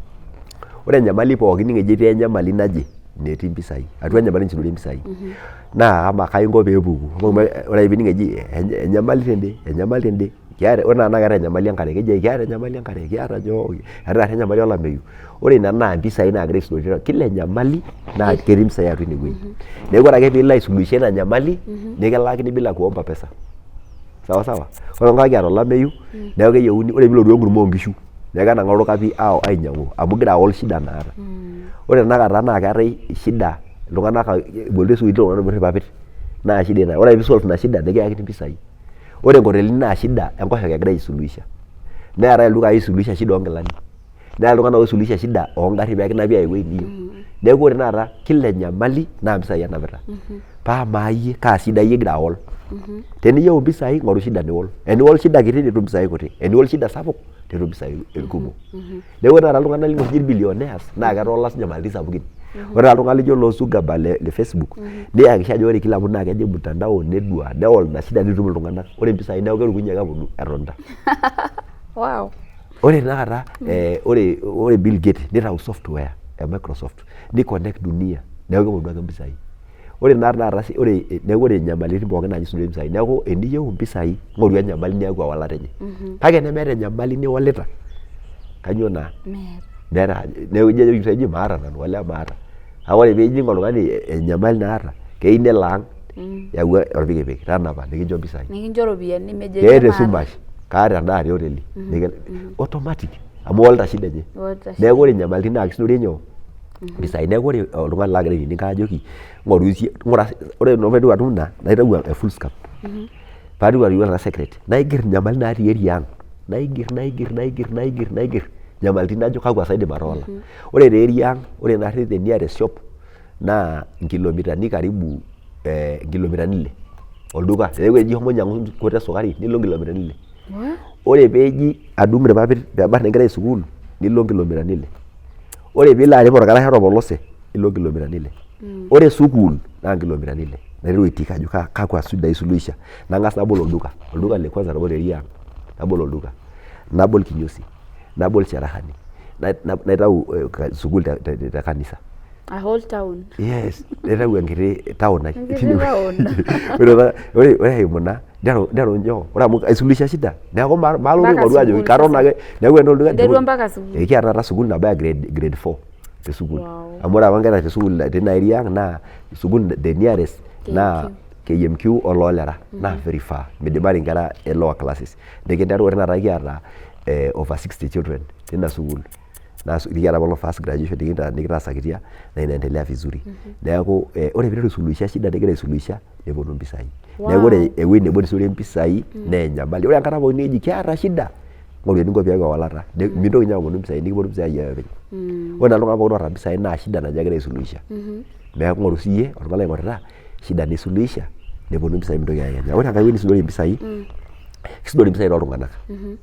Ore enyamali pookin ning'eji etii enyamali naje netii mpisai. Atua enyamali nisudori mpisai. Naa ama kainko peepuku. Ore piining eji enyamali tende. Ore naa keeta enyamali enkare. Keji kiata enyamali enkare. Kiata enyamali olameyu. Ore ina naa mpisai naagira aisudori. Kila enyamali naa ketii mpisai atua ine wueji. Neeku ore ake piilo aisuluhisha ina nyamali nikilaakini bila kuomba pesa. Sawa. Ore enkai kiata olameyu neeku keyieuni ore piilotu enkurma oonkishu neeku enang'oro kapi ainyang'u amu igira aol shida naata. Ore tenakata naa keetai shida iltung'anak eboloto esukuul iltung'anak omirr irpapit naa shida ina. Ore piisolve ina shida nikiyakini mpisai. Ore nkotelini naa shida enkoshoke egira aisuluhisha. Neetai ildukai oisuluhisha shida oonkilani. Neetai iltung'anak oisuluhisha shida oongarrin peekinapi aya ewuei niyieu. Neeku ore tenakata kila enyamali naa mpisai enapita. Paamaa iyie kaa shida iyie igira aol. Teniyieu mpisai ng'oru shida niol. Eniol shida kiti nitum mpisai kuti. Eniol shida sapuk nitum mpisai kumok. Neeku ore taata iltung'anak linoshi billionaires naa ketoola nyamalitin sapukin. Ore iltung'anak lijo loo Zuckerberg le Facebook niyakikisha ajo ore kila mtu naa kejing mtandao nedua neol ina shida nitum iltung'anak. Ore mpisai neeku kerukunye ake aponu etonita. Wow. Ore tenakata ore Bill Gates nitau software e Microsoft ni connect dunia neeku keponu ake mpisai. Ore tenakata neeku ore nyamalitin pookin naa kisudori mpisai. Neeku eniyieu mpisai ng'oru enyamali neeku awalata enye. Kake nemeeta enyamali niolita. Kanyoo naa? Meeta. Neeku ijo maata nanu wala maata. Kake ore piijing oltung'ani enyamali naata keyieu nelo ang' yau orpikipik tanapa nikincho mpisai. Nikincho ropiyiani mejo keeta esumash kaata endaa te hoteli automatic amu iolta shida enye. Neeku ore nyamalitin naa kisudori nyoo? Mpisai. Neeku ore oltung'ani laagira ainining kaajoki ore nopidua atum ina naitau e full scope. Paadua ena secret naigerr nyamalitin natii area ang'. Naigerr nyamalitin najo kakwa saa aidim atoola. Ore te area ang' ore naarri the nearest shop naa nkilomitani karibu nkilomitani 6 olduka. Teneeku eji homo nyang'u nkuti esukari nilo nkilomitani 6. Ore peeji adung irpapit peebarn enkerai sukuul nilo nkilomitani 6. Ore piilo arip orkarasha otopolose nilo nkilomitani 6. Ore sukuul naa nkilomitani 6. Naiteru aitik ajo kakwa shida aisuluhisha. Nang'as nabol olduka le kwanza nabol area ang'. Nabol olduka. Nabol kinyosi. Nabol cherehani. Naitau sukuul te kanisa. A whole town. Yes, naitau enkiti town ai. Ore eimu ina nero nyoo? Ore amu aisuluhisha shida. Neeku maalotu aing'oru ajo katon ake neeku ena olduka. Nterua mpaka sukuul. Kiata taata sukuul nabaya grade 4 te sukuul. Amu ore apa nkera te sukuul tina area ang' naa sukuul the nearest naa KMQ oloolera naa very far. Midimari nkera e lower classes. Nikinteru ore tenakata kiata over 60 children tina sukuul. Na kiata apa first graduation nikitaasakitia na inaendelea vizuri. Neeku ore piiteru aisuluhisha shida nigira aisuluhisha neponu mpisai. Neeku ore ewuei nebo nisudori mpisai naa enyamali. Ore enkata pookin neji kiata shida ng'oru eninko peeku ewalata. Mintoki ninye aomonu mpisai nikiponu mpisai ake openy. Ore iltung'anak pookin oota mpisai naa shida naje egira aisuluhisha. Neeku ng'oru siyie oltung'ani oing'orita shida nisuluhisha neponu mpisai mintoki ayanya. Ore enkai wuei nisudori mpisai kisudori mpisai tooltung'anak.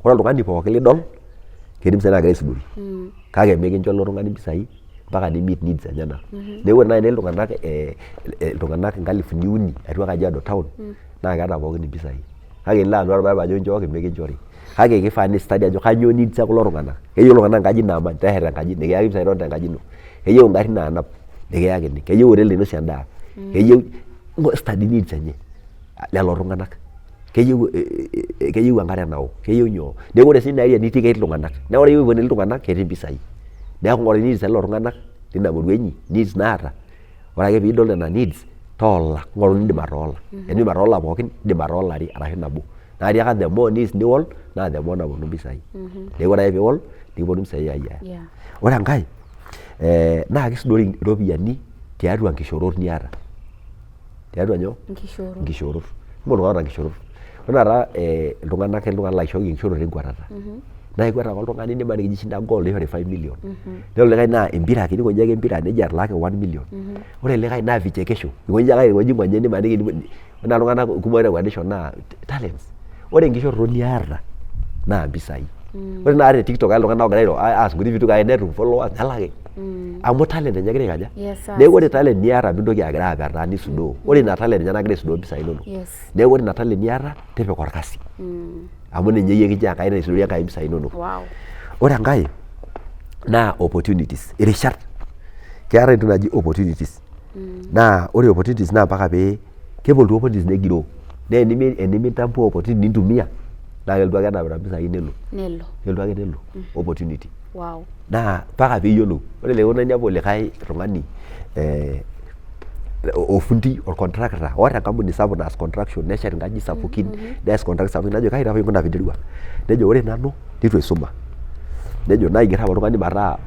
Ore oltung'ani pookin lidol ketii mpisai naagira aisudori. Kake mikincho ilo tung'ani mpisai mpaka ni meet needs enyenak. Neeku ore nai iltung'anak nkalifuni 3 atua Kajiado town naa keeta pookin mpisai. Kake ilo alo orbaribara ajo nchooki mikinchori. Kake kifaa ni study ajo kanyoo needs ekulo tung'anak. Keyieu iltung'anak enkaji naamany tehet enkaji nikiyaki mpisai toonta enkaji ino. Keyieu ngarrin naanap nikiyakini. Keyieu hoteli nainosie endaa. Keyieu study needs enye lelo tung'anak. Keyieu enkare naok. Keyieu nyoo. Neeku ore sii ina area nitii ketii iltung'anak. Neeku ore ewuei iltung'anak ketii mpisai. Neeku ng'oru needs lelo tung'anak tina murua enyi needs naata. Ore ake piidol nena needs toola ng'oru niindim atoola. Eniindim atoola pookin indim atoola are arashu nabo. Naa tiaka the more needs niwol naa the more naponu mpisai. Neeku ore ake piiwol nikiponu mpisai ayiaya. Ore enkai naa kisudori iropiyiani tiatua nkishorot niata. Tiatua nyoo? Nkishorot. Mbona oota nkishorot. Ore taata iltung'anak laishooki enkishoroto enkwatata. naa ikwet ake oltung'ani nimaniki ishinda goal nishori 5 million. Nelo likae naa empira ake nikonji ake empira neji atalaki 1 million. Ore likae naa vichekesho ikonji ake ikonji ng'onye nimaniki ore iltung'anak kumok tenkwadisho naa talents. Ore enkishoroto niata naa mpisai. Ore naa te TikTok iltung'anak ogira aas nkuti vituko ake netum followers nelaki. Amu talent enye egira aikaja. Neeku ore talent niata mintoki agira apetaa nisudoo. Ore ina talent enye nagira aisudoo mpisai inonok. Neeku ore ina talent niata tipika orkasi. Amu ninye iyie kijaa enkai naisudorie enkai mpisai inonok. Ore enkai naa opportunities, irishat. Keetae entoki naji opportunities. Naa ore opportunities naa mpaka pee kepuo opportunities negiroo. Naa enimintambua opportunity nintumia naa kelotu ake enapita mpisai nelo. Kelotu ake nelo opportunity. Naa mpaka piiyiolou. Ore lekuna inepu likae tung'ani ofundi or-contractor oota enkampuni sapuk naas construction neshet nkajijik sapukin nees contract sapukin najo kai apa ikuna piinterua. Nejo ore nanu nitu aisuma. Nejo naiger apa oltung'ani metaa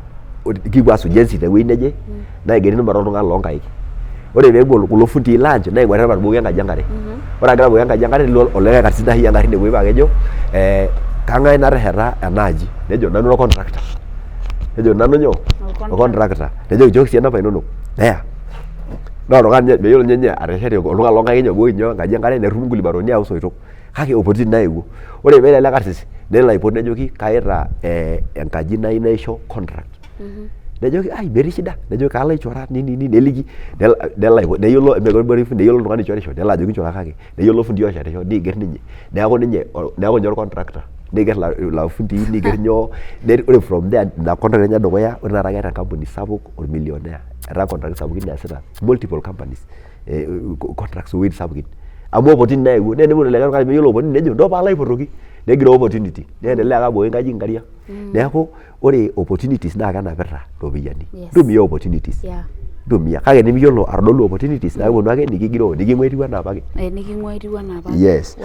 kipuo aas ujenzi tewueji neje naigeri metaa oltung'ani loonkaik. Ore peepuo kulo fundii lunch naing'uari matubukoki enkaji enkare. Ore agira abukoki enkaji enkare nilo olikae karsisi nahiya engarri inewueji paa kejo kang'ae natesheta ena aji. Nejo nanu or-contractor. Nejo nanu nyoo? Or-contractor. Nejo nchooki sii enamba inonok. Neya. Naa oltung'ani meyiolo ninye atesheta oltung'ani loonkaik enye obukoki nyoo enkaji enkare nerrumu nkulibaroni ayau soitok. Kake opportunity naewuo. Ore peelo ele karsisi nelo aipot nejoki kaita enkaji nayieu naisho contract. Nejoki ai metii shida. Nejoki kalo aichora nini neliki neyiolo oltung'ani oichorisho nelo ajoki nchora kake neyiolo fundi oshetisho niiger ninye. Neeku ninye or-contractor. Niger ilo fundii niger nyoo. Ore from there ina contract enye edukuya ore taata keeta enkampuni sapuk or-millionaire. Etaa contract sapukin eesita multiple companies contracts owuejitin sapukin. Amu opportunity naewuo nenepu likae tung'ani meyiolo opportunity nejo ntoo paalo aipotoki negiroo opportunity neendelea ake abukoki nkajijik nkariak. Neeku ore opportunities naa kenapita iropiyiani. Ntumia opportunities. Ntumia kake nimiyiolo atodolu opportunities naaponu ake nikigiroo niking'ua etiu enaa apake. Niking'ua etiu enaa apake. Yes.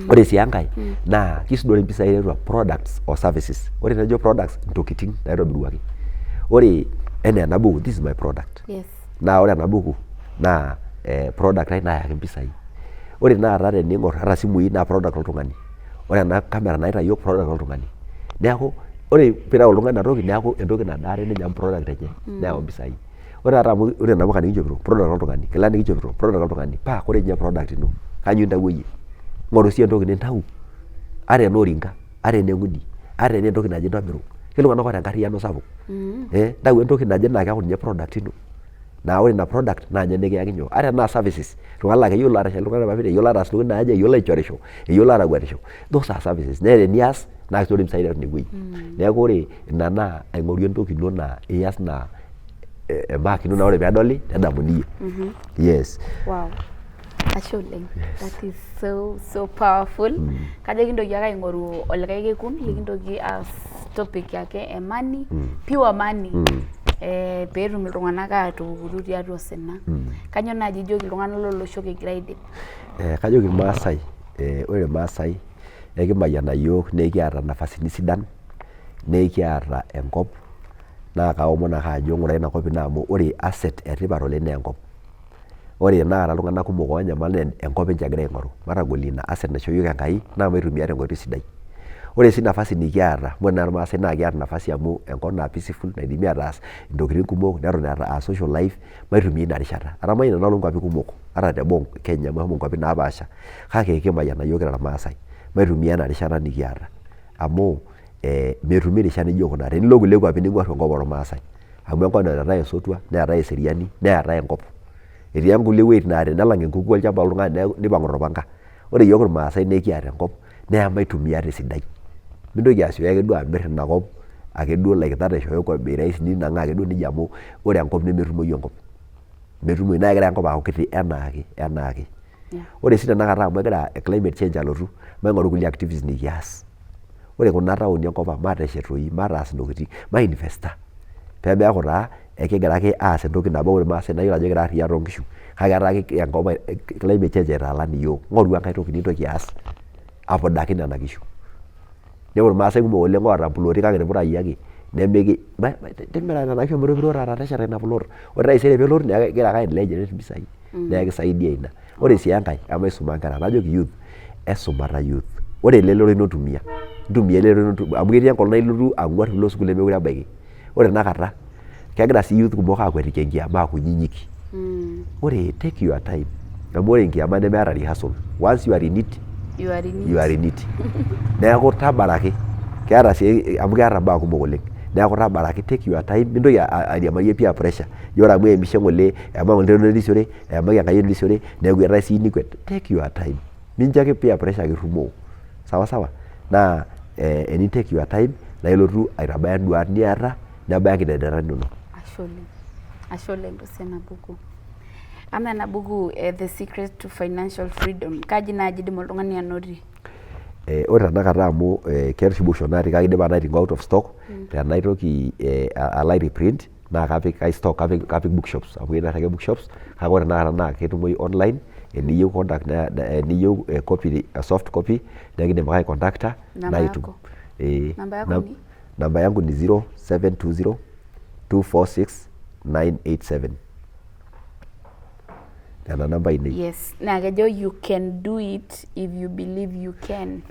Ore sii enkae naa kisudori mpisai tiatua products or services. Ore tenajo products ntokiting naitobiruaki. Ore enaa ena buku this is my product. Naa ore ena buku naa product ai nayaki mpisai. Ore taata tening'or ata simui naa product oltung'ani. Ore ena kamera naitayio product oltung'ani. Neeku ore piitau oltung'ani ina toki neeku entoki nadaare ninye amu product enye neyau mpisai. Ore taata amu ore namuka nikinchopito product oltung'ani, nkilani nikinchopito product oltung'ani paa ore ninye product ino kanyioo intawuo iyie. Ng'oru sii entoki nintau ata enaa orinka, ata enaa eng'udi, ata enaa entoki naje intobiru. Ketii iltung'anak oota enkarriyiano sapuk. Ntau entoki naje naa keeku ninye product ino. Naa ore ina product naa ninye nikiyaki nyoo? Ata enaa services. Iltung'anak laa keyiolo ateshet iltung'anak irpapit, eyiolo ataas ntokiting naaje, eyiolo aichorisho, eyiolo atagwetisho. Those are services. Naa tenias naa kisudori mpisai tiatua inewueji. Neeku ore ina naa aing'oru entoki ino naa ias naa mark ino naa ore peedoli nedamuni iyie. Yes. Ashe oleng. That is so powerful. Kajo kintoki ake aing'oru olikae kekun likintoki aas topic ake money, pure money. Peetum iltung'anak aatupukutu tiatua osina. Kanyioo naaji ijoki iltung'anak lolosho kigira aidip? Kajoki irmaasai, ore irmaasai ekimayiana yiok nekiata nafasini sidan, nekiata enkop naa kaomon ake ajo ng'urai ina kop ino amu ore asset etipat oleng naa enkop. Ore tenakata iltung'anak kumok oonyamal naa enkop ninche egira aing'oru. Matagoli ina asset naishoo yiok Enkai naa maitumia tenkoitoi sidai. Ore sii nafasi nikiata, ore naa irmaasai naa kiata nafasi amu enkop naa peaceful naidimi ataas intokiting kumok neton aa social life maitumia ina rishata. Atamayiana nanu nkwapi kumok ata teboo Kenya amu nkwapi napaasha kake kimayiana yiok kira irmaasai maitumia ina rishata nikiata amu metumi rishat nijo kuna. Tenilo kulie kwapi ning'uar enkop ormaasai amu enkop neetai osotua, neetai eseriani, neetai enkop. Etii nkulie wueitin naa tenelang enkuku olchamba loltung'ani nipang'u torpanga. Ore yiok irmaasai nekiata enkop naa maitumia tesidai. Mintoki asioyo ake duo amirr ina kop ake duo like that aishooyo kwa bei rahisi ninang'aa ake duo nejia amu ore enkop nemetumoyu enkop. Metumoyu naa kegira enkop aaku kiti enaake. Ore sii tenakata amu egira climate change alotu maing'oru kulie activities nikias. Ore kuna taoni enkop ang mateshet toi, mataas intokiting, mainvesta. Peemeeku taa ekigira ake aas entoki nabo ore irmaasai naa iyiolo ajo kigira arriyia toonkishu kake etaa ake enkop climate change etaalan iyiok. Ng'oru enkae toki nintoki aas apudaki nena kishu. Neeku irmaasai kumok oleng oota mplooti kake irpuraai ake timira nena kishu metopiro taata tesheta ina plot. Ore taisere peelotu naa kegira ake aendelea agenerate mpisai naa kisaidia ina. Ore sii enkae emaisuma nkera najoki youth esumata youth. Ore elelero ino tumia ntumia ele amu ketii enkolong ilotu ang'uar ilo sukuul lemekure ebaiki. Ore tenakata kegira sii youth kumok aakwetiki enkiama kunyinyik. Ore take your time amu ore enkiama nemeeta rehearsal. Once you are in it, you are in it. Neeku tabaraki keeta sii amu keeta mbaa kumok oleng. Neeku tabaraki take your time mintoki ariamayie peer pressure. Ore amu emishe ng'ole ema ng'ole nerisiore emaki enkai nerisiore neeku etaa sii nikwet. Take your time. Mincho ake peer pressure kirumoo. Sawa. Naa eni take your time na ilotu aitabaya nduat niata nebaya nkidenderani inonok. Ashe oleng tosena buku. Ama ena buku The Secret to Financial Freedom. Kaji naaji idim oltung'ani anotie? Ore tenakata amu keeta buku natii kake idipa naiting'o out of stock tenaitoki alo reprint naa kapik bookshops amu ketii ake bookshops kake ore tenakata naa ketumoyu online eniyieu contact eniyieu copy soft copy naa kidim ake contacta naitum. Namba yangu ni 0720 246 987. Nena namba ine. Yes, na kejo you can do it if you believe you can.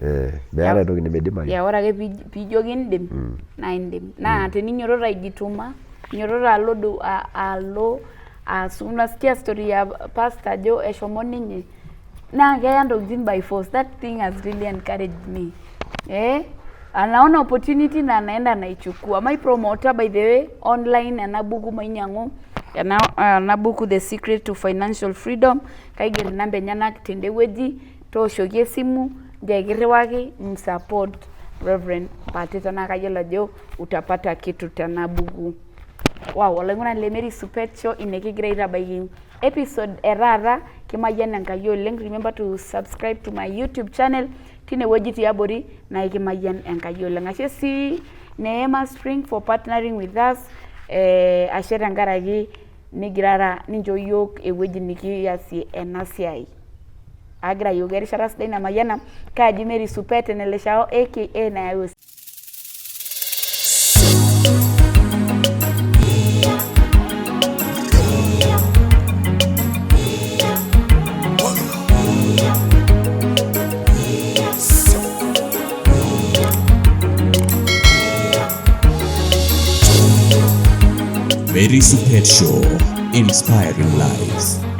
Meeta entoki nemeidimayu. Ya ore ake piijo kindim naa indim. Naa teninyoroto aijituma, nyoroto alo unasikia story ya pastor Jo eshomo ninye naa keya ntokitin by force. That thing has really encouraged me. Anaona opportunity na anaenda anaichukua. My promoter by the way online ena buku mainyangu ena buku The Secret to Financial Freedom kaiger namba enyenak tendewueji tooshoki esimu njakiriwaki msupport Reverend Patita na kayiolo ajo utapata kitu tena buku. Wow, olaing'urani le Mary Supet Show inekigira aitabaiki episode erara kimayian enkai oleng. Remember to subscribe to my YouTube channel tinewueji tiabori na kimayian enkai oleng. Ashe sii Neema Spring for partnering with us. Ashe tenkaraki nigirara nincho yiok ewueji nikiasie ena siai. Agira yiok erishata sidai namayiana kaaji Mary Supet eneleshao aka nayau. Mary Supet Show, inspiring lives.